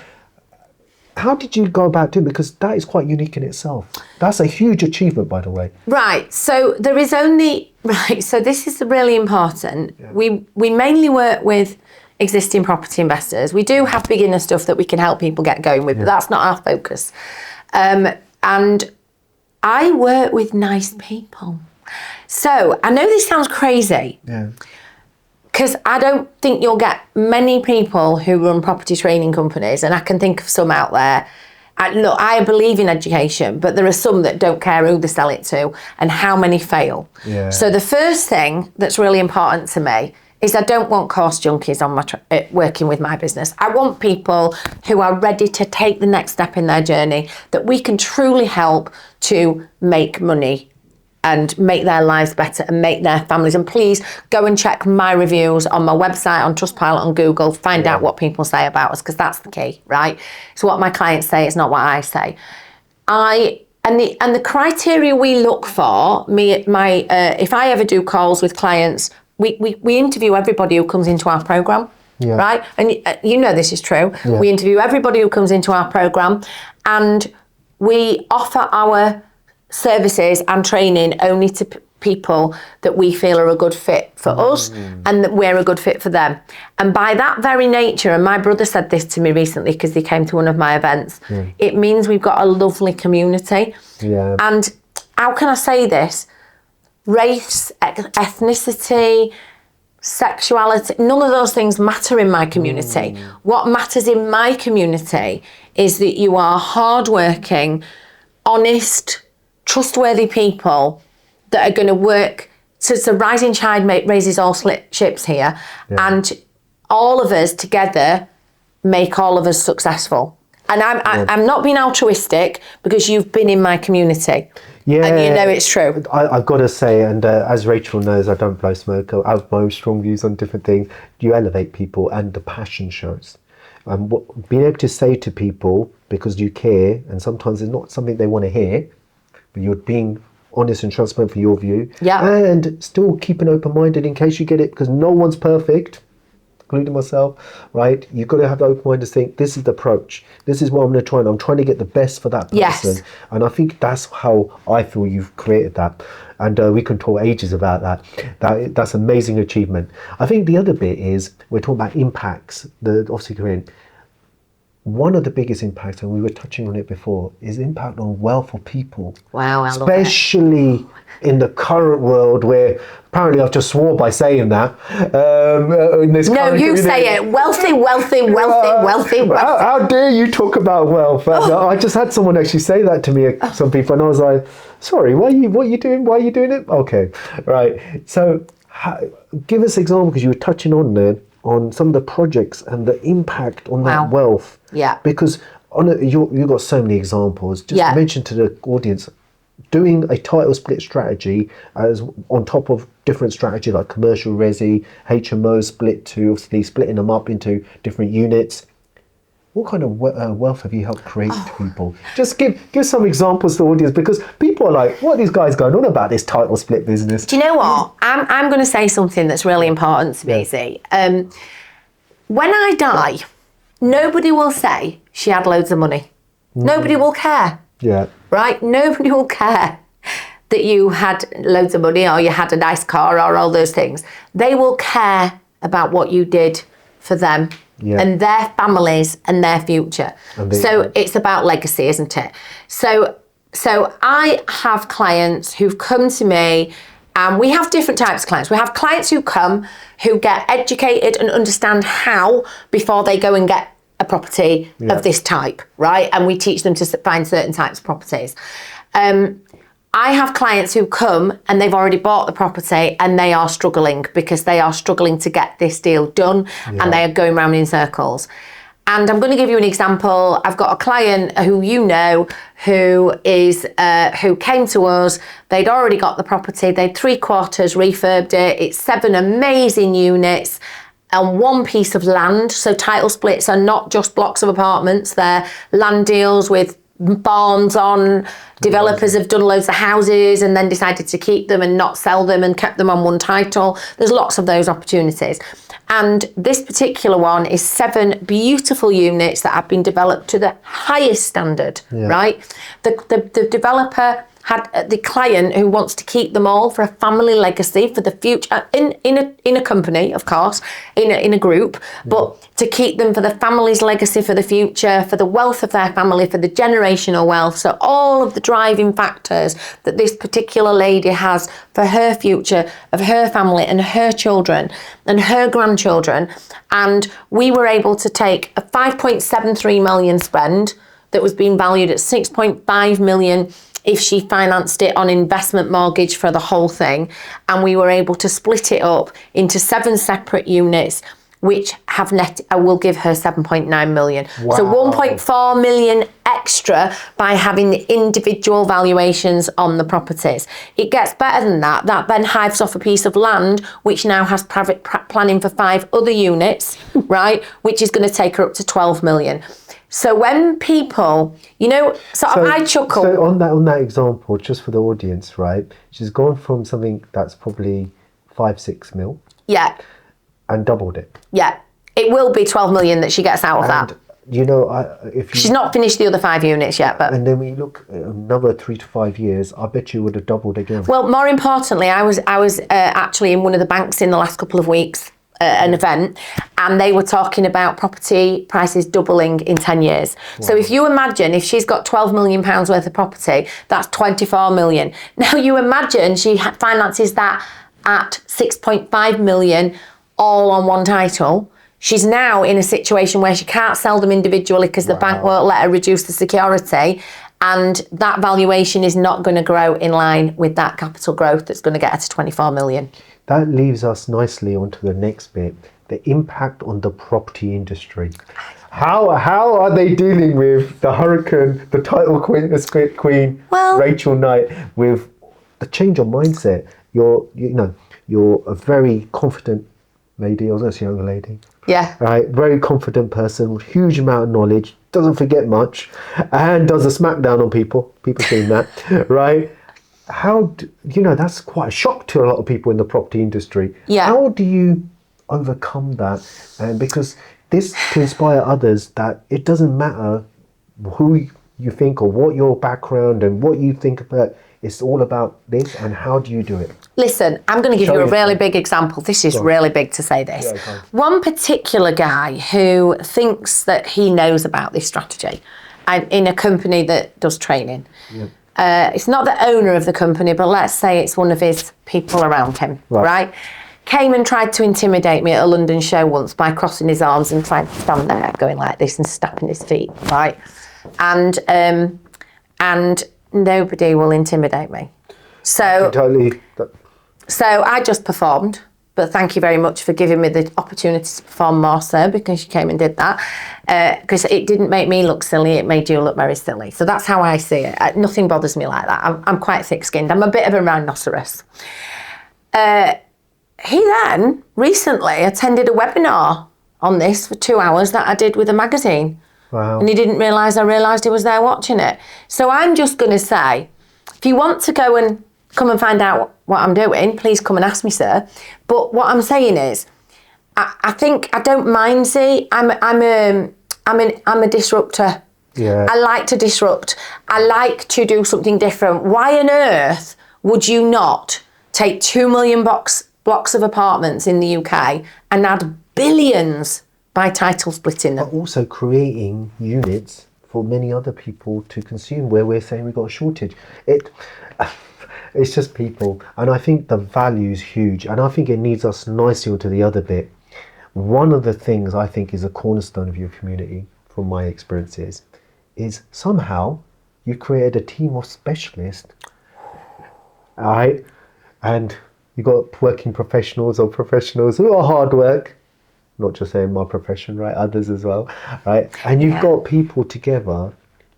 How did you go about doing it? Because that is quite unique in itself. That's a huge achievement, by the way. Right. So there is only... Right. So this is really important. Yeah. We mainly work with existing property investors. We do have beginner stuff that we can help people get going with, but that's not our focus. And I work with nice people. So I know this sounds crazy, because I don't think you'll get many people who run property training companies, and I can think of some out there. I believe in education, but there are some that don't care who they sell it to and how many fail. Yeah. So the first thing that's really important to me is I don't want course junkies on my working with my business. I want people who are ready to take the next step in their journey, that we can truly help to make money and make their lives better and make their families. And please go and check my reviews on my website, on Trustpilot, on Google, find out what people say about us, because that's the key, right? It's what my clients say, it's not what I say. And the criteria we look for, if I ever do calls with clients, we interview everybody who comes into our program, right? And this is true. Yeah. We interview everybody who comes into our program, and we offer our services and training only to people that we feel are a good fit for us, and that we're a good fit for them. And by that very nature, and my brother said this to me recently because he came to one of my events, it means we've got a lovely community. Yeah. And how can I say this? Race, ethnicity, sexuality, none of those things matter in my community. What matters in my community is that you are hardworking, honest, trustworthy people that are going to work. So it's a rising tide raises all ships here, and all of us together make all of us successful. And I'm not being altruistic, because you've been in my community. Yeah, and it's true. I've got to say, and as Rachel knows, I don't blow smoke. I have my own strong views on different things. You elevate people, and the passion shows. And being able to say to people, because you care, and sometimes it's not something they want to hear, but you're being honest and transparent for your view, and still keep an open-minded in case you get it, because no one's perfect, including myself, right? You've got to have the open mind to think, this is the approach. This is what I'm going to try, and I'm trying to get the best for that person. Yes. And I think that's how I feel you've created that. And we can talk ages about that. That's amazing achievement. I think the other bit is, we're talking about impacts, obviously Corinne. One of the biggest impacts, and we were touching on it before, is impact on wealth of people. Wow, I love it. Especially in the current world, where apparently I've just swore by saying that. In this no, you say it. Wealthy, wealthy, wealthy, wealthy, wealthy. How dare you talk about wealth? I just had someone actually say that to me, some people, and I was like, sorry, what are you doing? Why are you doing it? Okay, right. So give us an example, because you were touching on there, on some of the projects and the impact on that wealth. Yeah. Because you've got so many examples. Just to mention to the audience, doing a title split strategy as on top of different strategy like commercial resi, HMO split to obviously splitting them up into different units. What kind of wealth have you helped create to people? Just give some examples to the audience, because people are like, what are these guys going on about, this title split business? Do you know what? I'm going to say something that's really important to me, Z. When I die, nobody will say she had loads of money. Nobody will care. Yeah. Right? Nobody will care that you had loads of money or you had a nice car or all those things. They will care about what you did for them and their families and their future. So it's about legacy, isn't it? So I have clients who've come to me, and we have different types of clients. We have clients who come, who get educated and understand how before they go and get a property of this type, right? And we teach them to find certain types of properties. I have clients who come and they've already bought the property and they are struggling because they are struggling to get this deal done and they are going round in circles. And I'm going to give you an example. I've got a client who you know who came to us. They'd already got the property. They'd 3/4 refurbed it. It's 7 amazing units on one piece of land. So title splits are not just blocks of apartments. They're land deals with barns on. Developers have done loads of houses and then decided to keep them and not sell them and kept them on one title. There's lots of those opportunities. And this particular one is 7 beautiful units that have been developed to the highest standard, right? The developer had the client who wants to keep them all for a family legacy for the future, in a company, of course, in a group, but to keep them for the family's legacy for the future, for the wealth of their family, for the generational wealth. So all of the driving factors that this particular lady has for her future, of her family and her children and her grandchildren. And we were able to take a 5.73 million spend that was being valued at 6.5 million if she financed it on investment mortgage for the whole thing. And we were able to split it up into 7 separate units, which have will give her 7.9 million. Wow. So 1.4 million extra by having the individual valuations on the properties. It gets better than that. That then hives off a piece of land, which now has private planning for 5 other units, right? Which is going to take her up to 12 million. So when people, I chuckle. So on that example, just for the audience, right? She's gone from something that's probably 5-6 mil. Yeah. And doubled it. Yeah. It will be 12 million that she gets out of that. She's not finished the other 5 units yet, but. And then we look another 3 to 5 years, I bet you would have doubled again. Well, more importantly, I was actually in one of the banks in the last couple of weeks. An event, and they were talking about property prices doubling in 10 years. Wow. So if you imagine, if she's got 12 million pounds worth of property, that's 24 million. Now you imagine she finances that at 6.5 million all on one title. She's now in a situation where she can't sell them individually because the bank won't let her reduce the security, and that valuation is not going to grow in line with that capital growth that's going to get her to 24 million. That leaves us nicely onto the next bit, the impact on the property industry. How are they dealing with the hurricane, the title queen, the script queen, Rachel Knight, with the change of mindset? You're a very confident lady, I was actually a younger lady. Yeah. Right, very confident person, huge amount of knowledge, doesn't forget much, and does a smackdown on people. People seen that, right? That's quite a shock to a lot of people in the property industry. Yeah. How do you overcome that? And because this to inspire others that it doesn't matter who you think or what your background and what you think about. It's all about this, and how do you do it? Listen, I'm going to give you a really big example. This is really big to say this. Yeah, one particular guy who thinks that he knows about this strategy in a company that does training. Yeah. It's not the owner of the company, but let's say it's one of his people around him, right? Came and tried to intimidate me at a London show once by crossing his arms and trying to stand there going like this and stamping his feet, right? And nobody will intimidate me. So I just performed, but thank you very much for giving me the opportunity to perform more, sir, because you came and did that. Because it didn't make me look silly, it made you look very silly. So that's how I see it. Nothing bothers me like that. I'm quite thick-skinned. I'm a bit of a rhinoceros. He then recently attended a webinar on this for 2 hours that I did with a magazine. Wow. And he didn't realise I realised he was there watching it. So I'm just going to say, if you want to go and come and find out what I'm doing, please come and ask me, sir. But what I'm saying is, I think I don't mind. See, I'm a disruptor. Yeah. I like to disrupt. I like to do something different. Why on earth would you not take 2 million blocks of apartments in the UK and add billions by title splitting them? But also creating units for many other people to consume where we're saying we've got a shortage. It's just people. And I think the value is huge. And I think it needs us nicely onto the other bit. One of the things I think is a cornerstone of your community, from my experiences, is somehow you created a team of specialists. All right? And you got working professionals or professionals who are hard work. Not just saying my profession, right? Others as well, right? And you've got people together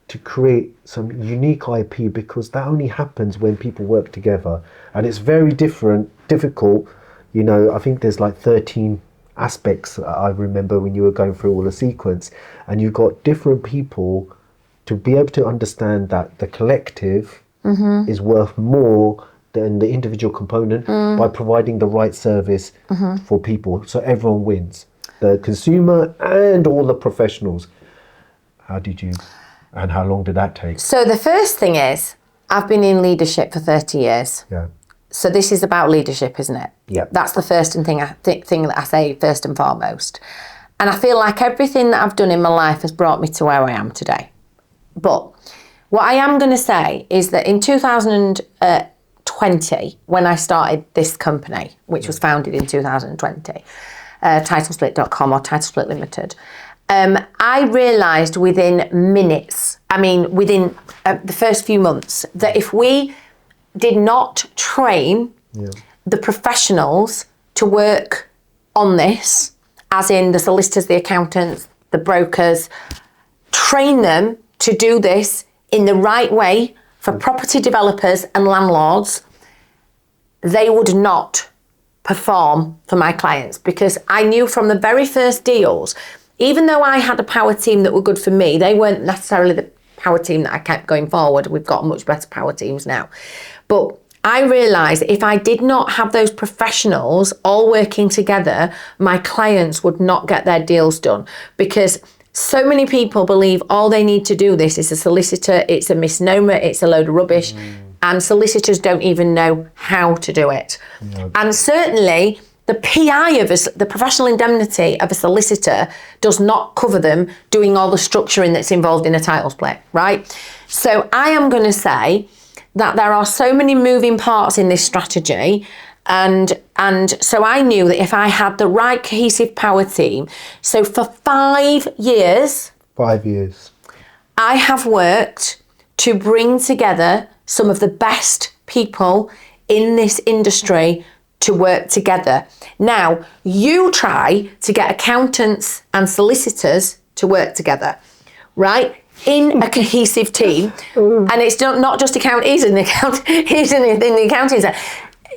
to create some unique IP, because that only happens when people work together. And it's very difficult. I think there's like 13 aspects I remember when you were going through all the sequence. And you've got different people to be able to understand that the collective is worth more than the individual component by providing the right service for people. So everyone wins. The consumer and all the professionals. How did you, and how long did that take? So the first thing is, I've been in leadership for 30 years. Yeah. So this is about leadership, isn't it? Yeah. That's the first thing that I say first and foremost. And I feel like everything that I've done in my life has brought me to where I am today. But what I am going to say is that in 2020, when I started this company, which was founded in 2020, titlesplit.com or Titlesplit Limited, I realised within minutes, within the first few months, that if we did not train the professionals to work on this, as in the solicitors, the accountants, the brokers, train them to do this in the right way for property developers and landlords, they would not perform for my clients. Because I knew from the very first deals, even though I had a power team that were good for me, they weren't necessarily the power team that I kept going forward. We've got much better power teams now. But I realised if I did not have those professionals all working together, my clients would not get their deals done. Because so many people believe all they need to do this is a solicitor, it's a misnomer, it's a load of rubbish. And solicitors don't even know how to do it. And certainly the PI the professional indemnity of a solicitor does not cover them doing all the structuring that's involved in a title split, right? So I am going to say that there are so many moving parts in this strategy, and so I knew that if I had the right cohesive power team, so for 5 years, I have worked to bring together some of the best people in this industry to work together. Now, you try to get accountants and solicitors to work together, right? In a cohesive team. And it's not just he's in the accounting sector.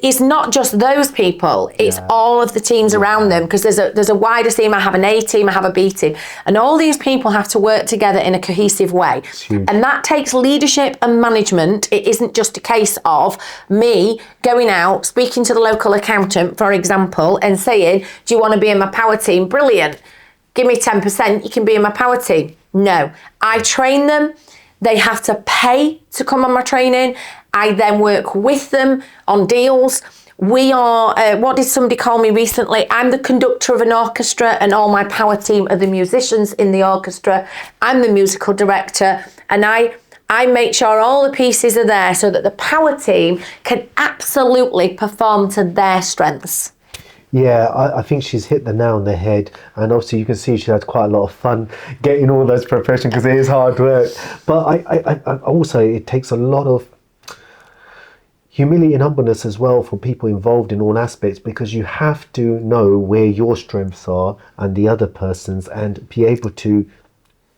is not just those people, it's all of the teams around them, because there's a wider team. I have an A team, I have a B team, and all these people have to work together in a cohesive way. And that takes leadership and management. It isn't just a case of me going out, speaking to the local accountant, for example, and saying, do you want to be in my power team? Brilliant. Give me 10%, you can be in my power team. No, I train them. They have to pay to come on my training. I then work with them on deals. We are, what did somebody call me recently? I'm the conductor of an orchestra, and all my power team are the musicians in the orchestra. I'm the musical director, and I make sure all the pieces are there so that the power team can absolutely perform to their strengths. Yeah, I think she's hit the nail on the head, and obviously you can see she had quite a lot of fun getting all those preparations, because it is hard work. But I also, it takes a lot of humility and humbleness as well for people involved in all aspects, because you have to know where your strengths are and the other person's, and be able to,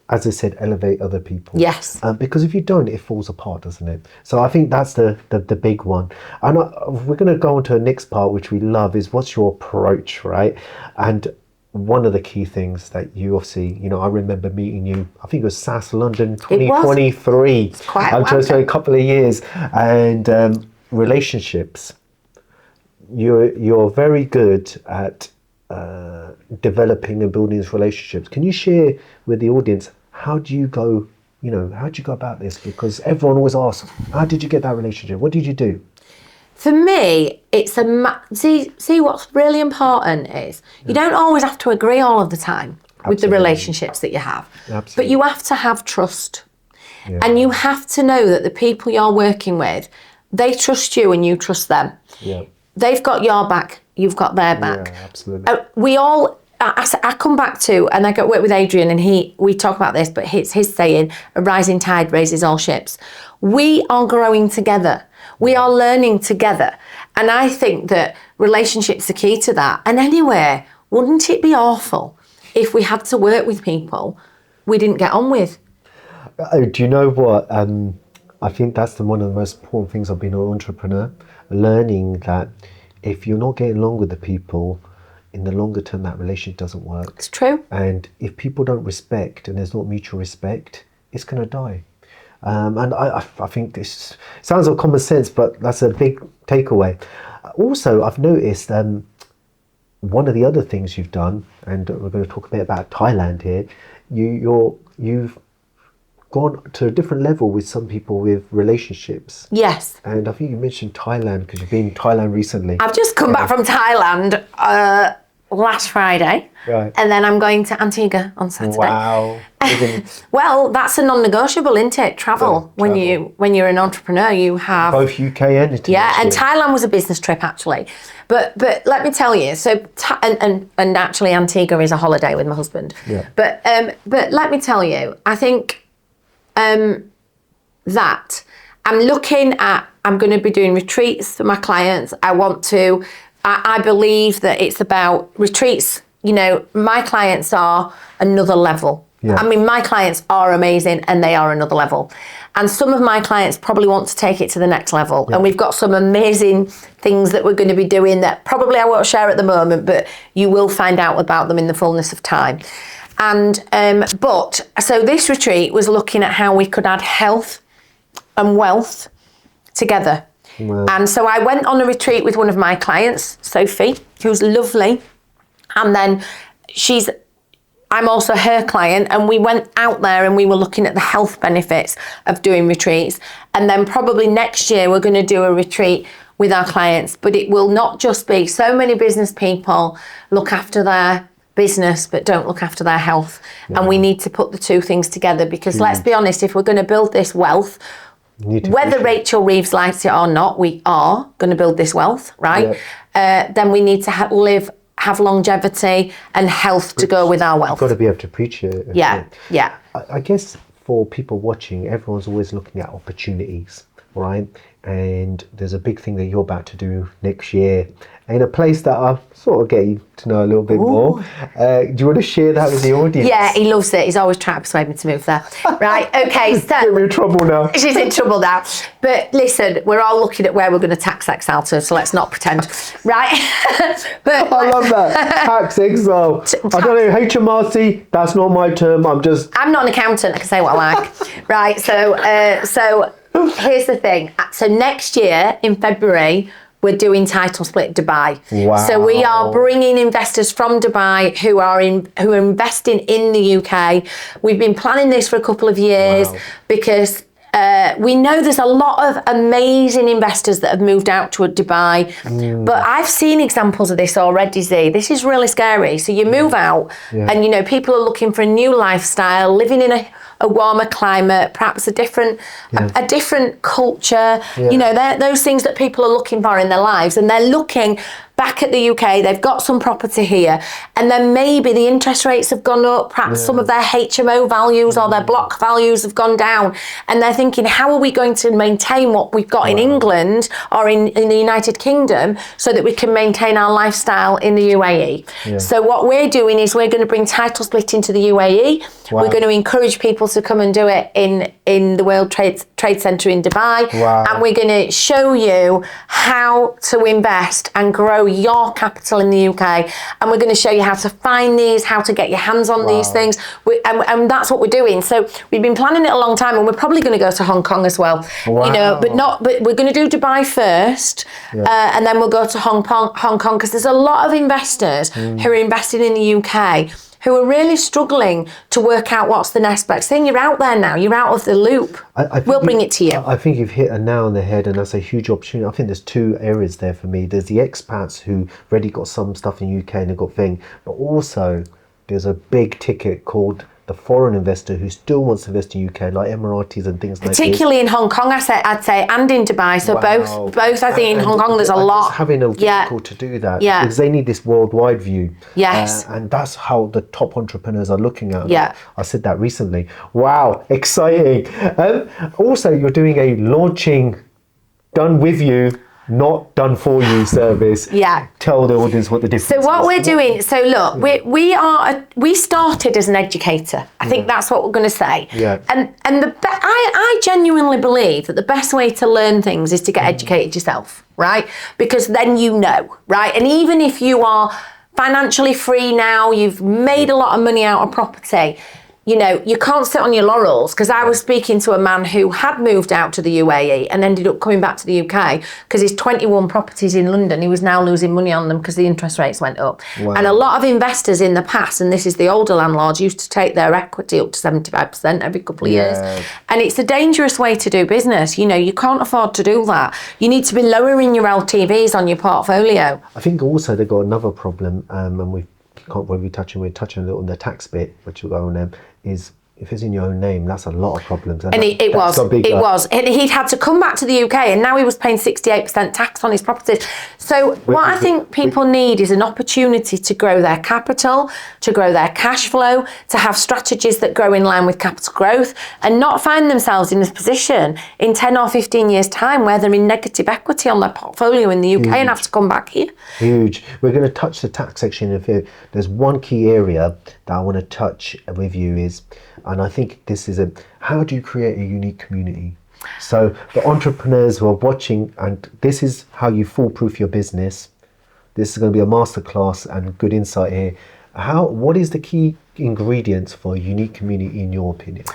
as I said, elevate other people. Yes. Because if you don't, it falls apart, doesn't it? So I think that's the big one. And we're going to go on to the next part, which we love, is what's your approach, right? And one of the key things that you obviously, I remember meeting you, I think it was SAS London 2023. It's quite I'm just for a couple of years. And relationships. You're very good at developing and building these relationships. Can you share with the audience, how do you go about this? Because everyone always asks, how did you get that relationship? What did you do? For me, it's see what's really important is you don't always have to agree all of the time with the relationships that you have. Absolutely. But you have to have trust. Yeah. And you have to know that the people you're working with, they trust you and you trust them. Yeah. They've got your back, you've got their back. Yeah, absolutely. We all, I come back to, and I go work with Adrian, and we talk about this, but it's his saying, a rising tide raises all ships. We are growing together. We are learning together. And I think that relationships are key to that. And anyway, wouldn't it be awful if we had to work with people we didn't get on with? Do you know what? I think that's one of the most important things of being an entrepreneur, learning that if you're not getting along with the people, in the longer term, that relationship doesn't work. It's true. And if people don't respect, and there's not mutual respect, it's going to die. And I think this sounds like common sense, but that's a big takeaway. Also, I've noticed one of the other things you've done, and we're going to talk a bit about Thailand here, you've gone to a different level with some people with relationships. Yes. And I think you mentioned Thailand, because you've been in Thailand recently. I've just come back from Thailand last Friday. Right. And then I'm going to Antigua on Saturday. Wow. Well, that's a non-negotiable, isn't it? Travel. Yeah, When you're an entrepreneur, you have both UK and international. Yeah, and Thailand was a business trip actually. But let me tell you, so and actually Antigua is a holiday with my husband. Yeah. But let me tell you, I think that I'm going to be doing retreats for my clients. I believe that it's about retreats. My clients are another level. Yeah. I mean, my clients are amazing and they are another level. And some of my clients probably want to take it to the next level. Yeah. And we've got some amazing things that we're going to be doing that probably I won't share at the moment, but you will find out about them in the fullness of time. And so this retreat was looking at how we could add health and wealth together. Wow. And so I went on a retreat with one of my clients, Sophie, who's lovely. And then I'm also her client, and we went out there and we were looking at the health benefits of doing retreats. And then probably next year we're going to do a retreat with our clients, but it will not just be so many business people look after their business but don't look after their health. Yeah. And we need to put the two things together, because let's be honest, if we're going to build this wealth, whether Rachel Reeves likes it or not, we are going to build this wealth, right? Yeah. Then we need to have longevity and health to go with our wealth. You've got to be able to preach it. Yeah. I guess for people watching, everyone's always looking at opportunities. right? And there's a big thing that you're about to do next year in a place that I'm sort of getting to know a little bit more. Do you want to share that with the audience? Yeah, he loves it. He's always trying to persuade me to move there. Right, okay, so... You're in trouble now. She's in trouble now. But listen, we're all looking at where we're going to tax exile to, so let's not pretend. Right? But I love that. Tax exile. I don't know, HMRC, that's not my term. I'm not an accountant, I can say what I like. Right, so here's the thing. So next year, in February, we're doing title split Dubai. Wow. So we are bringing investors from Dubai who are investing in the UK. We've been planning this for a couple of years because we know there's a lot of amazing investors that have moved out to Dubai, but I've seen examples of this already, Z. This is really scary. So you move out and, you know, people are looking for a new lifestyle, living in a warmer climate, perhaps a different culture. You know, those things that people are looking for in their lives, and they're looking back at the UK, they've got some property here, and then maybe the interest rates have gone up, perhaps some of their HMO values or their block values have gone down, and they're thinking, how are we going to maintain what we've got in England or in the United Kingdom so that we can maintain our lifestyle in the UAE? So what we're doing is we're going to bring title split into the UAE. We're going to encourage people to come and do it in the World Trade Center in Dubai, and we're going to show you how to invest and grow your capital in the UK, and we're going to show you how to find these, how to get your hands on these things, and that's what we're doing. So we've been planning it a long time, and we're probably going to go to Hong Kong as well. You know, but we're going to do Dubai first, and then we'll go to Hong Kong, because there's a lot of investors who are investing in the UK who are really struggling to work out what's the next best thing. You're out there now. You're out of the loop. We'll bring it to you. I think you've hit a nail on the head, and that's a huge opportunity. I think there's two areas there for me. There's the expats who already got some stuff in UK and they've got thing, but also there's a big ticket called the foreign investor who still wants to invest in UK, like Emiratis and things like that. Particularly in Hong Kong, I'd say, and in Dubai. So both I think in Hong Kong there's a lot. Having a vehicle to do that, because they need this worldwide view. Yes. And that's how the top entrepreneurs are looking at it. I said that recently. Wow, exciting. Also, you're doing a launching done with you, not done for you service. Tell the audience what the difference is. So what we're doing, so look, we started as an educator. I think that's what we're going to say. And I genuinely believe that the best way to learn things is to get educated yourself, right? Because then you know, right? And even if you are financially free now, you've made a lot of money out of property, you know, you can't sit on your laurels, because I was speaking to a man who had moved out to the UAE and ended up coming back to the UK because his 21 properties in London, he was now losing money on them because the interest rates went up. And a lot of investors in the past, and this is the older landlords, used to take their equity up to 75% every couple of years. And it's a dangerous way to do business. You know, you can't afford to do that. You need to be lowering your LTVs on your portfolio. I think also they've got another problem, and we're touching a little on the tax bit, which will go on them, is if it's in your own name, that's a lot of problems. And it was. And he'd had to come back to the UK, and now he was paying 68% tax on his properties. So what I think people need is an opportunity to grow their capital, to grow their cash flow, to have strategies that grow in line with capital growth, and not find themselves in this position in 10 or 15 years' time where they're in negative equity on their portfolio in the UK and have to come back here. Huge. We're going to touch the tax section. There's one key area that I want to touch with you is, and I think this is how do you create a unique community? So the entrepreneurs who are watching, and this is how you foolproof your business. This is going to be a masterclass and good insight here. What is the key ingredients for a unique community in your opinion?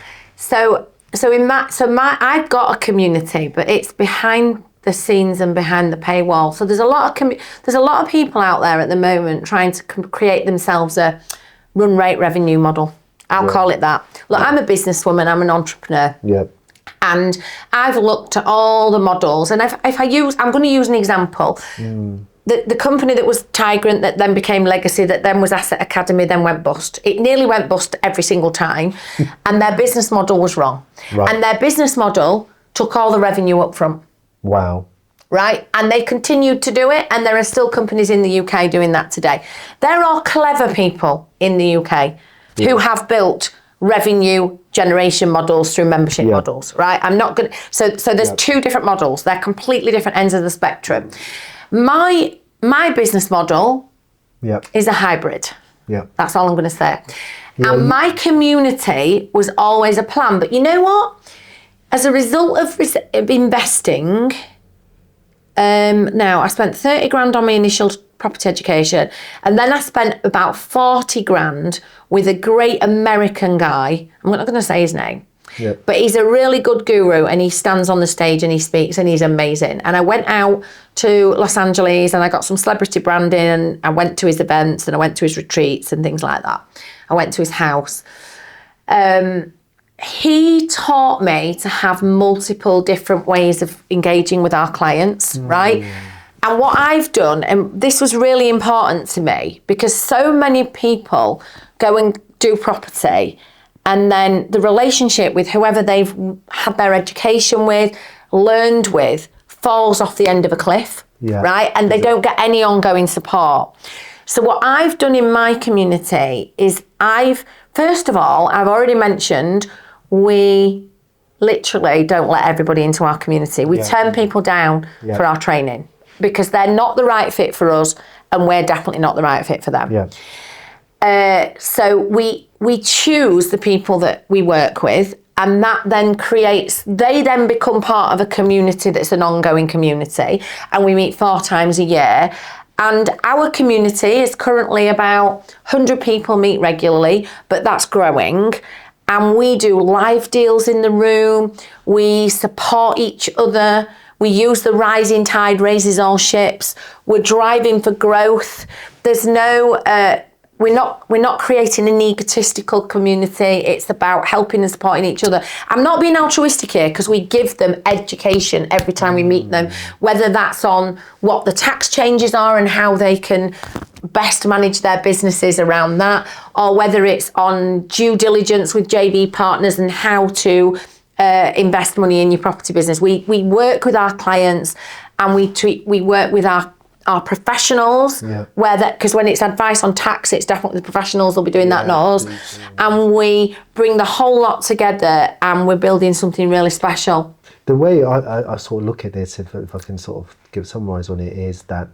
I've got a community, but it's behind the scenes and behind the paywall. So there's a lot of people out there at the moment trying to create themselves a run rate revenue model. I'll call it that. Look, I'm a businesswoman, I'm an entrepreneur. And I've looked at all the models, and I'm going to use an example. The company that was Tigrant, that then became Legacy, that then was Asset Academy, then went bust. It nearly went bust every single time, and their business model was wrong. And their business model took all the revenue up front. Wow. Right? And they continued to do it, and there are still companies in the UK doing that today. There are clever people in the UK who have built revenue generation models through membership models, right? I'm not going to, so there's two different models. They're completely different ends of the spectrum. My business model is a hybrid. That's all I'm going to say. And my community was always a plan. But you know what? As a result of investing, now I spent 30 grand on my initial property education, and then I spent about 40 grand with a great American guy. I'm not going to say his name, but he's a really good guru, and he stands on the stage and he speaks, and he's amazing. And I went out to Los Angeles and I got some celebrity branding, and I went to his events and I went to his retreats and things like that. I went to his house. He taught me to have multiple different ways of engaging with our clients, right? And what I've done, and this was really important to me, because so many people go and do property, and then the relationship with whoever they've had their education with, learned with, falls off the end of a cliff, right? And they don't get any ongoing support. So what I've done in my community is first of all, I've already mentioned, we literally don't let everybody into our community. We turn people down for our training because they're not the right fit for us, and we're definitely not the right fit for them. So we choose the people that we work with, and that then they then become part of a community that's an ongoing community, and we meet 4 times a year. And our community is currently about 100 people meet regularly, but that's growing. And we do live deals in the room. We support each other. We use the rising tide raises all ships. We're driving for growth. There's no, we're not creating an egotistical community. It's about helping and supporting each other. I'm not being altruistic here, because we give them education every time we meet them, whether that's on what the tax changes are and how they can best manage their businesses around that, or whether it's on due diligence with JV partners and how to invest money in your property business. We work with our clients, and we work with our professionals, because when it's advice on tax, it's definitely the professionals will be doing that, not us. And we bring the whole lot together, and we're building something really special. The way I sort of look at this, if I can sort of summarize on it, is that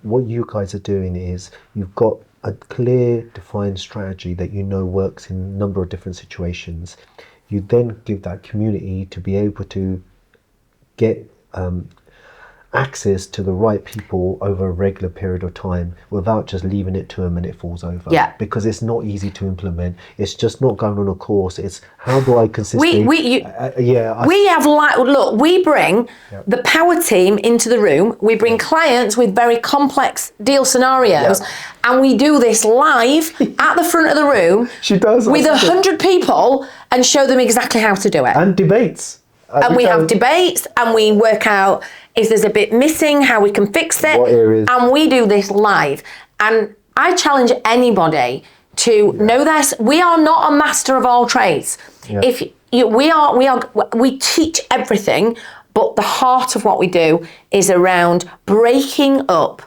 what you guys are doing is you've got a clear, defined strategy that works in a number of different situations. You then give that community to be able to get access to the right people over a regular period of time without just leaving it to them and it falls over. Because it's not easy to implement. It's just not going on a course. It's how do I consistently... We bring the power team into the room. We bring clients with very complex deal scenarios, and we do this live at the front of the room. She does. With 100 people, and show them exactly how to do it. And debates. And we have debates, and we work out if there's a bit missing, how we can fix it. What areas? And we do this live. And I challenge anybody to know this. We are not a master of all trades. We teach everything, but the heart of what we do is around breaking up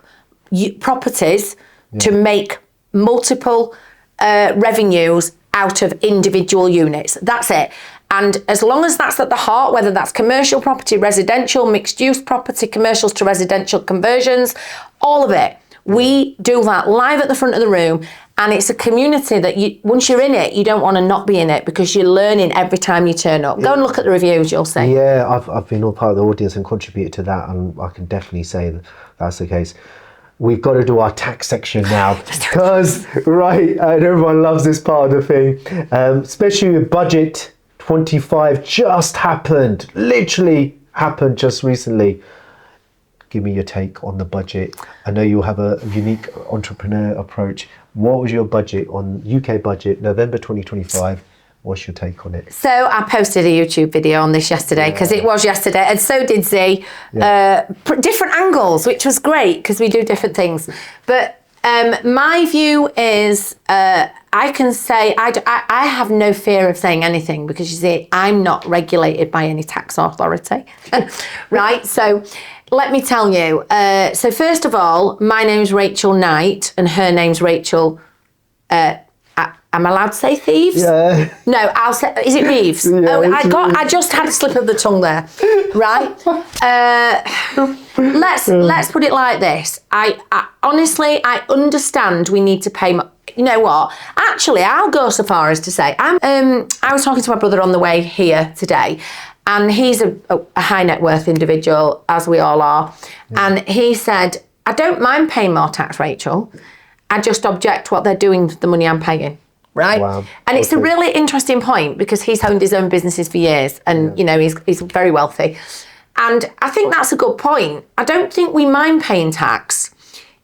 properties to make multiple revenues out of individual units. That's it. And as long as that's at the heart, whether that's commercial property, residential, mixed use property, commercials to residential conversions, all of it, we do that live at the front of the room. And it's a community that once you're in it, you don't want to not be in it, because you're learning every time you turn up. Go and look at the reviews, you'll see. Yeah, I've been all part of the audience and contributed to that, and I can definitely say that's the case. We've got to do our tax section now, because, and everyone loves this part of the thing, especially with budget 25 just happened, literally happened just recently. Give me your take on the budget. I know you have a unique entrepreneur approach. What was your budget on UK budget, November 2025? What's your take on it? So I posted a YouTube video on this yesterday, because it was yesterday, and so did Z. Different angles, which was great, because we do different things. But my view is, I can say, I have no fear of saying anything, because you see, I'm not regulated by any tax authority, right? So let me tell you. So first of all, my name's Rachel Knight, and her name's Rachel am I allowed to say thieves? Yeah. No, I'll say, is it Reeves? Yeah, I just had a slip of the tongue there, right? Let's put it like this. I honestly, I understand we need to pay. You know what? Actually, I'll go so far as to say, I was talking to my brother on the way here today, and he's a high net worth individual, as we all are. Yeah. And he said, I don't mind paying more tax, Rachel. I just object what they're doing with the money I'm paying. Right? Wow. And it's a really interesting point because he's owned his own businesses for years and, you know, he's very wealthy. And I think that's a good point. I don't think we mind paying tax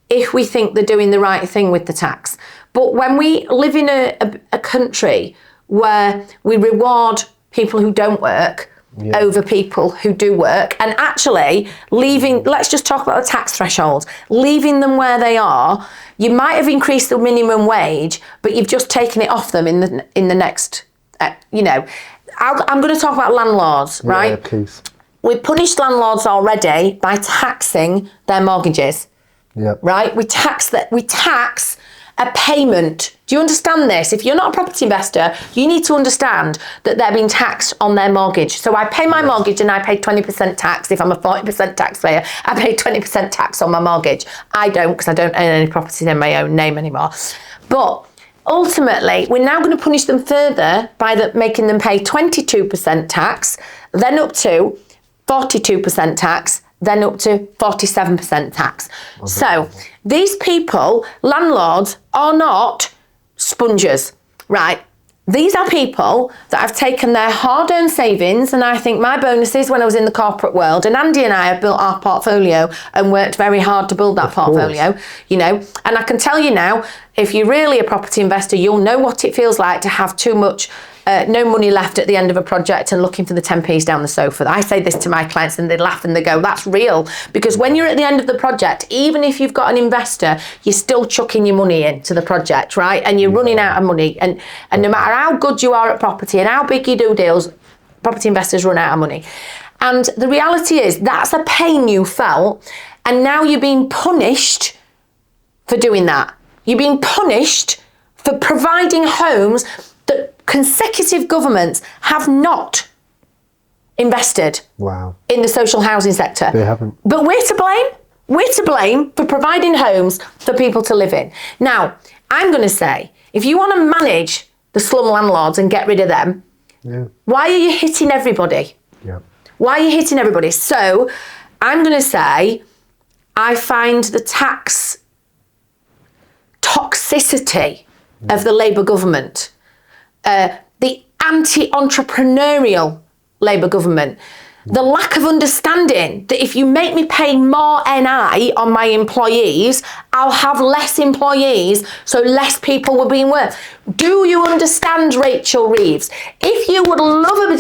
if we think they're doing the right thing with the tax. But when we live in a country where we reward people who don't work over people who do work, and actually let's just talk about the tax threshold, leaving them where they are, you might have increased the minimum wage, but you've just taken it off them in the next, you know. I'm going to talk about landlords, right? Yeah, please. We've punished landlords already by taxing their mortgages. Yep. Right? We tax a payment. Do you understand this? If you're not a property investor, you need to understand that they're being taxed on their mortgage. So I pay my mortgage and I pay 20% tax. If I'm a 40% taxpayer, I pay 20% tax on my mortgage. I don't, because I don't own any properties in my own name anymore. But ultimately, we're now going to punish them further by making them pay 22% tax, then up to 42% tax, then up to 47% tax. Okay. So these people, landlords, are not sponges, right? These are people that have taken their hard-earned savings, and I think my bonuses when I was in the corporate world, and Andy and I have built our portfolio and worked very hard to build that portfolio, you know, and I can tell you now, if you're really a property investor, you'll know what it feels like to have too much no money left at the end of a project and looking for the 10p's down the sofa. I say this to my clients and they laugh and they go, that's real. Because when you're at the end of the project, even if you've got an investor, you're still chucking your money into the project, right? And you're running out of money. And no matter how good you are at property and how big you do deals, property investors run out of money. And the reality is that's a pain you felt. And now you're being punished for doing that. You're being punished for providing homes that consecutive governments have not invested in the social housing sector. They haven't. But we're to blame. We're to blame for providing homes for people to live in. Now, I'm going to say, if you want to manage the slum landlords and get rid of them, why are you hitting everybody? Yeah. Why are you hitting everybody? So I'm going to say, I find the tax toxicity of the Labour government, the anti-entrepreneurial Labour government, the lack of understanding that if you make me pay more NI on my employees, I'll have less employees, so less people will be in work. Do you understand, Rachel Reeves? If you would love a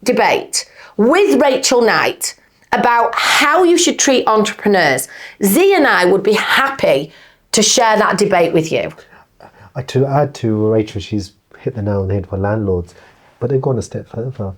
debate with Rachel Knight about how you should treat entrepreneurs, Z and I would be happy to share that debate with you. To add to Rachel, she's hit the nail on the head for landlords, but they've gone a step further.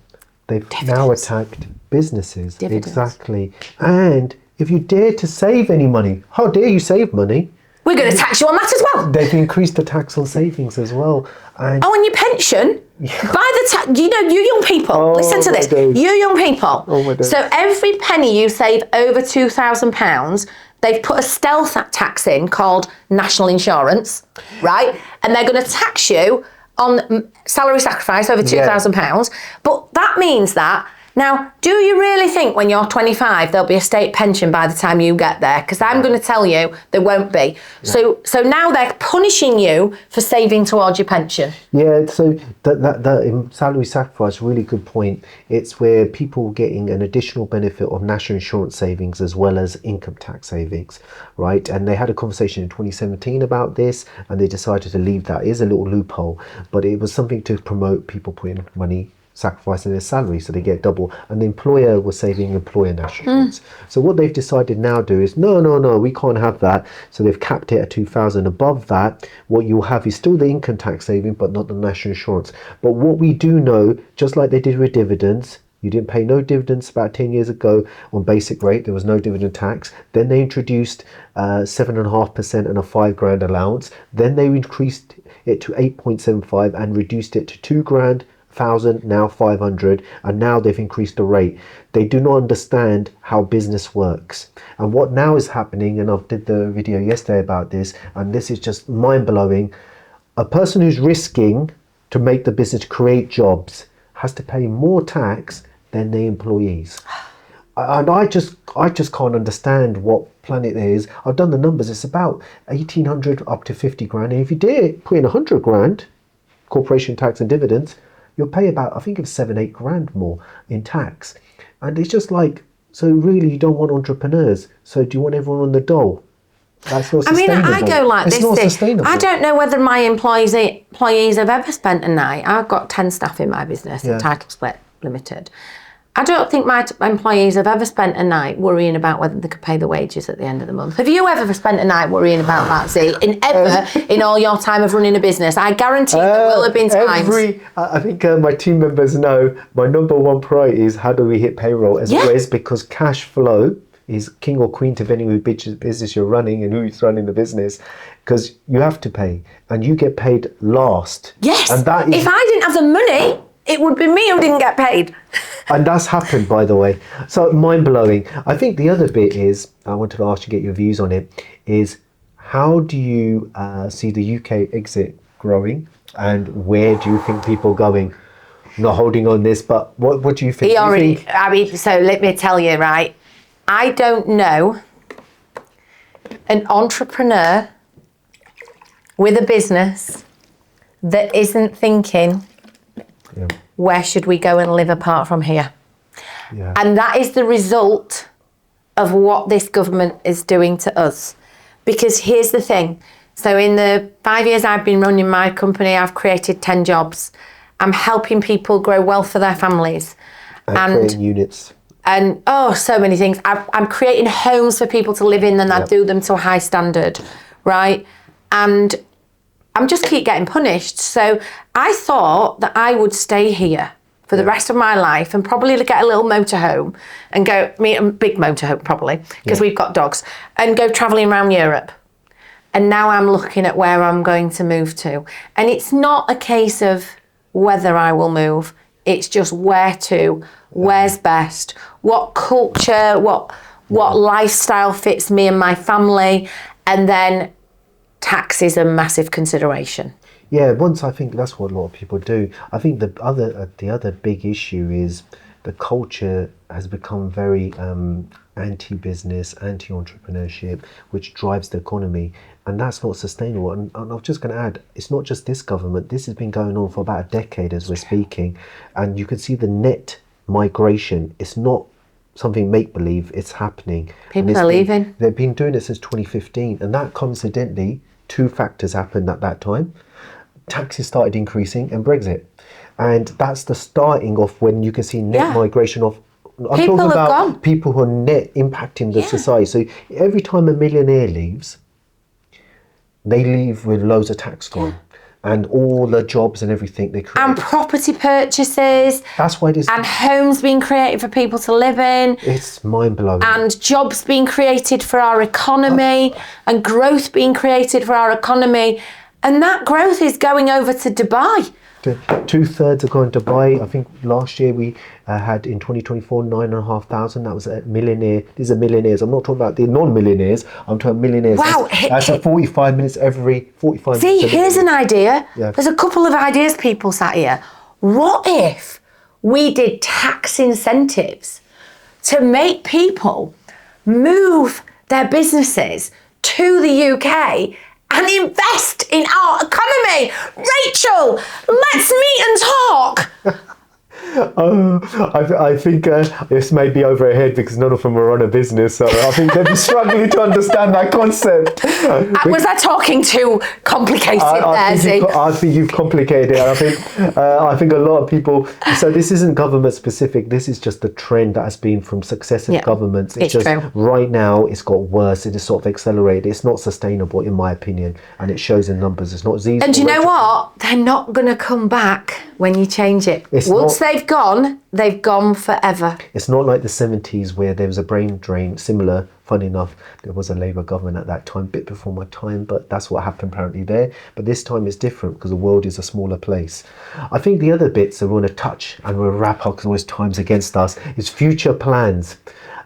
They've now attacked businesses. Dividends. Exactly. And if you dare to save any money, how dare you save money? We're going to tax you on that as well. They've increased the tax on savings as well. And your pension. By the time, you know, you young people, listen to this. Days. You young people. So every penny you save over £2,000, they've put a stealth tax in called national insurance, right? And they're going to tax you on salary sacrifice over £2,000. But that means that, now, do you really think when you're 25 there'll be a state pension by the time you get there? Because I'm going to tell you there won't be. So now they're punishing you for saving towards your pension. Yeah, so that salary sacrifice, really good point. It's where people are getting an additional benefit of national insurance savings as well as income tax savings, right? And they had a conversation in 2017 about this, and they decided to leave that. It is a little loophole, but it was something to promote people putting money, sacrificing their salary, so they get double, and the employer was saving employer national insurance. So what they've decided now do is no, we can't have that. So they've capped it at 2,000. Above that, what you'll have is still the income tax saving, but not the national insurance. But what we do know, just like they did with dividends, you didn't pay no dividends about 10 years ago on basic rate. There was no dividend tax. Then they introduced 7.5% and a £5,000 allowance. Then they increased it to 8.75 and reduced it to 2 grand, 1,000, now 500, and now they've increased the rate. They do not understand how business works. And what now is happening, and I did the video yesterday about this, and this is just mind-blowing. A person who's risking to make the business create jobs has to pay more tax than the employees. And I just can't understand what planet there is. I've done the numbers. It's about 1,800 up to 50 grand. And if you did put in 100 grand, corporation tax and dividends, you'll pay about, I think it's 7-8 grand more in tax. And it's just like, so really you don't want entrepreneurs. So do you want everyone on the dole? That's not sustainable. I go like it's this. Not sustainable. I don't know whether my employees have ever spent a night. I've got 10 staff in my business, Title Split Limited. I don't think my employees have ever spent a night worrying about whether they could pay the wages at the end of the month. Have you ever spent a night worrying about that, Z? In all your time of running a business? I guarantee there will have been times. I think my team members know my number one priority is how do we hit payroll as always, because cash flow is king or queen depending who business you're running and who's running the business, because you have to pay and you get paid last. Yes. And that is, if I didn't have the money, it would be me who didn't get paid. And that's happened, by the way. So mind-blowing. I think the other bit is, I wanted to ask you to get your views on it, is how do you see the UK exit growing and where do you think people going? I'm not holding on this, but what do you think? So let me tell you, right? I don't know an entrepreneur with a business that isn't thinking, where should we go and live apart from here? Yeah. And that is the result of what this government is doing to us. Because here's the thing. So in the 5 years I've been running my company, I've created 10 jobs. I'm helping people grow wealth for their families. And creating units. And so many things. I'm creating homes for people to live in and I do them to a high standard, right? And I'm just keep getting punished. So I thought that I would stay here for the rest of my life and probably get a little motorhome and go, a big motorhome probably, because we've got dogs, and go travelling around Europe. And now I'm looking at where I'm going to move to. And it's not a case of whether I will move. It's just where to, where's best, what culture, what lifestyle fits me and my family, and then tax is a massive consideration. Yeah, I think that's what a lot of people do. I think the other big issue is the culture has become very anti-business, anti-entrepreneurship, which drives the economy, and that's not sustainable. And I'm just going to add, it's not just this government. This has been going on for about a decade as we're speaking, and you can see the net migration. It's not something make-believe, it's happening. People are leaving. They've been doing it since 2015, and that coincidentally, two factors happened at that time. Taxes started increasing and Brexit. And that's the starting of when you can see net migration of, I'm talking about people who are net impacting the society. So every time a millionaire leaves, they leave with loads of tax gone. And all the jobs and everything they create. And property purchases. That's why this. And homes being created for people to live in. It's mind-blowing. And jobs being created for our economy. And growth being created for our economy. And that growth is going over to Dubai. 2/3 are going to Dubai. I think last year we had in 2024 9,500. That was a millionaire. These are millionaires. I'm not talking about the non-millionaires. I'm talking millionaires. Wow. That's 45 minutes every 45 minutes. See, here's an idea. Yeah. There's a couple of ideas, people sat here. What if we did tax incentives to make people move their businesses to the UK and invest in our economy? Rachel, let's meet and talk. I think this may be over her head because none of them are on a business, so I think they'll be struggling to understand that concept. Was I talking too complicated I think you've complicated it. I think a lot of people. So this isn't government specific. This is just the trend that has been from successive governments. It's just true. Right now it's got worse. It is sort of accelerated. It's not sustainable, in my opinion, and it shows in numbers. It's not easy. And you know what? They're not going to come back. when you change it. Once they've gone forever. It's not like the 70s where there was a brain drain. Similar, funny enough, there was a Labour government at that time, a bit before my time, but that's what happened apparently there. But this time it's different because the world is a smaller place. I think the other bits that we want to touch, and we'll wrap up because always time's against us, is future plans.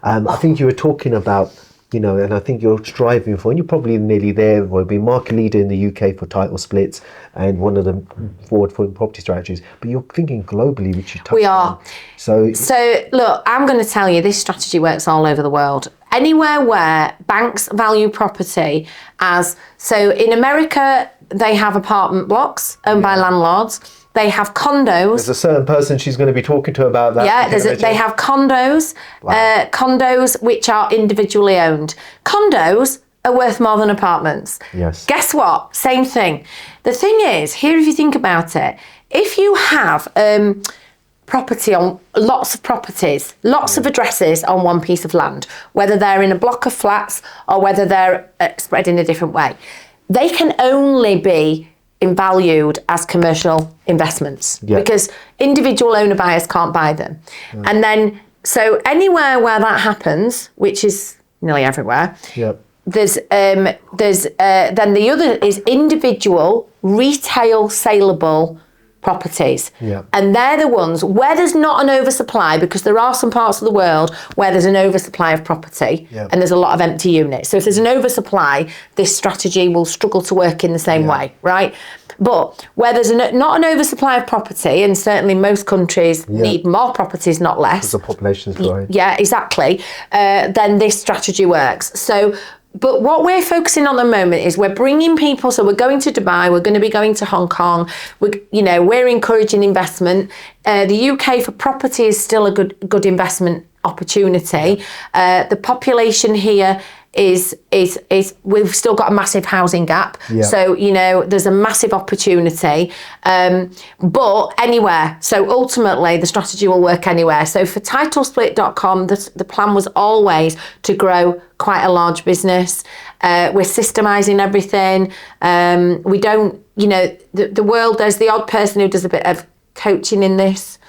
I think you were talking about, and I think you're striving for, and you're probably nearly there, we'll be market leader in the UK for title splits and one of the forward property strategies, but you're thinking globally, which you touched on. We are. So look, I'm going to tell you, this strategy works all over the world. Anywhere where banks value property so in America, they have apartment blocks owned by landlords. They have condos. There's a certain person she's going to be talking to about that. Yeah, they have condos, condos which are individually owned. Condos are worth more than apartments. Yes. Guess what? Same thing. The thing is, here, if you think about it, if you have property on lots of properties, lots of addresses on one piece of land, whether they're in a block of flats or whether they're spread in a different way, they can only be valued as commercial investments because individual owner buyers can't buy them. And then, so anywhere where that happens, which is nearly everywhere, there's then the other is individual retail saleable properties. And they're the ones where there's not an oversupply, because there are some parts of the world where there's an oversupply of property and there's a lot of empty units. So if there's an oversupply, this strategy will struggle to work in the same way, right? But where there's not an oversupply of property, and certainly most countries need more properties, not less. Because the population's growing. Yeah, exactly. Then this strategy works. So, but what we're focusing on at the moment is we're bringing people. So we're going to Dubai. We're going to be going to Hong Kong. We're encouraging investment. The UK for property is still a good investment opportunity. The population here is we've still got a massive housing gap. So, there's a massive opportunity, but anywhere. So ultimately the strategy will work anywhere. So for titlesplit.com, the plan was always to grow quite a large business. We're systemizing everything. We don't, the world, there's the odd person who does a bit of coaching in this,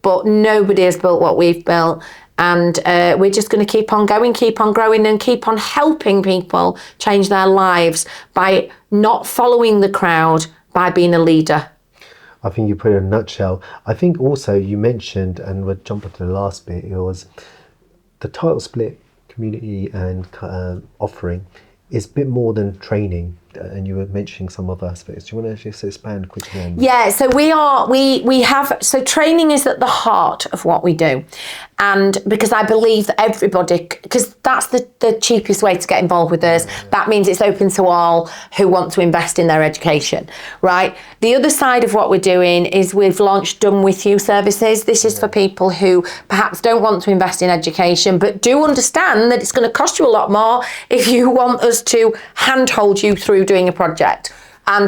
but nobody has built what we've built. And we're just going to keep on going, keep on growing, and keep on helping people change their lives by not following the crowd, by being a leader. I think you put it in a nutshell. I think also you mentioned, and we'll jump into the last bit, it was the title split community and offering is a bit more than training. And you were mentioning some other aspects. Do you want to just expand quickly on that? Yeah, so we have, so training is at the heart of what we do. And because I believe that everybody, because that's the cheapest way to get involved with us, that means it's open to all who want to invest in their education, right? The other side of what we're doing is we've launched Done With You services. This is for people who perhaps don't want to invest in education, but do understand that it's going to cost you a lot more if you want us to handhold you through doing a project. And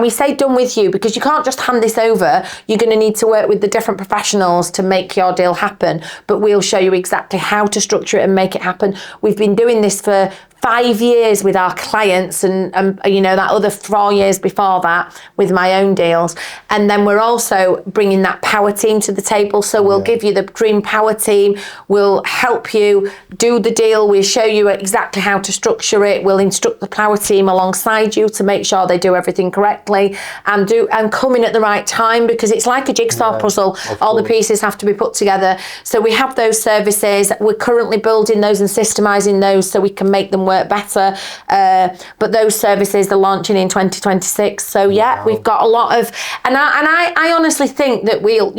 we say done with you because you can't just hand this over. You're going to need to work with the different professionals to make your deal happen, but we'll show you exactly how to structure it and make it happen. We've been doing this for 5 years with our clients, and that other 4 years before that with my own deals. And then we're also bringing that power team to the table. So we'll give you the dream power team. We'll help you do the deal. We'll show you exactly how to structure it. We'll instruct the power team alongside you to make sure they do everything correctly and come in at the right time, because it's like a jigsaw puzzle. All the pieces have to be put together. So we have those services. We're currently building those and systemizing those so we can make them work better, but those services are launching in 2026. So we've got a lot of, and I honestly think that we'll,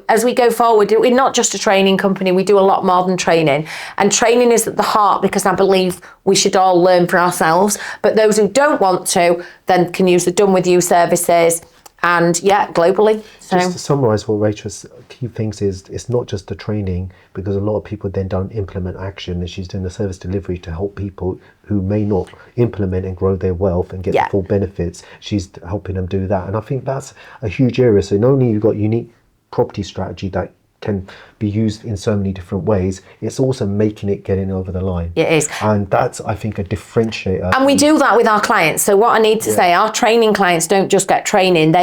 as we go forward, we're not just a training company. We do a lot more than training, and training is at the heart because I believe we should all learn for ourselves. But those who don't want to then can use the Done With You services. And globally. So. Just to summarise what Rachel's key things is, it's not just the training, because a lot of people then don't implement action, and she's doing the service delivery to help people who may not implement and grow their wealth and get the full benefits. She's helping them do that, and I think that's a huge area. So not only you've got unique property strategy that can be used in so many different ways. It's also making it getting over the line. It is. And that's, I think, a differentiator. And we do that with our clients. So what I need to say, our training clients don't just get training,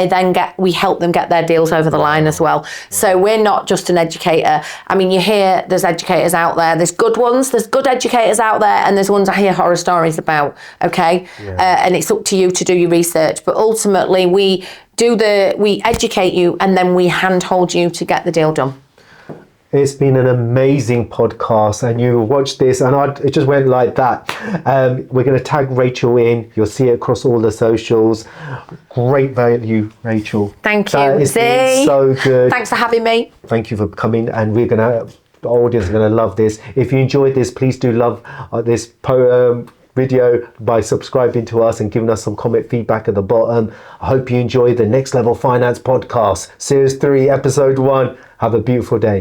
we help them get their deals over the line as well. So we're not just an educator. I mean, you hear there's educators out there, there's good ones, there's good educators out there, and there's ones I hear horror stories about, okay? And it's up to you to do your research. But ultimately, we educate you, and then we handhold you to get the deal done. It's been an amazing podcast, and you watched this and it just went like that. We're going to tag Rachel in. You'll see it across all the socials. Great value, Rachel. Thank you. It's been so good. Thanks for having me. Thank you for coming, and the audience are going to love this. If you enjoyed this, please do love this video by subscribing to us and giving us some comment feedback at the bottom. I hope you enjoy the Next Level Finance podcast, Series 3, Episode 1. Have a beautiful day.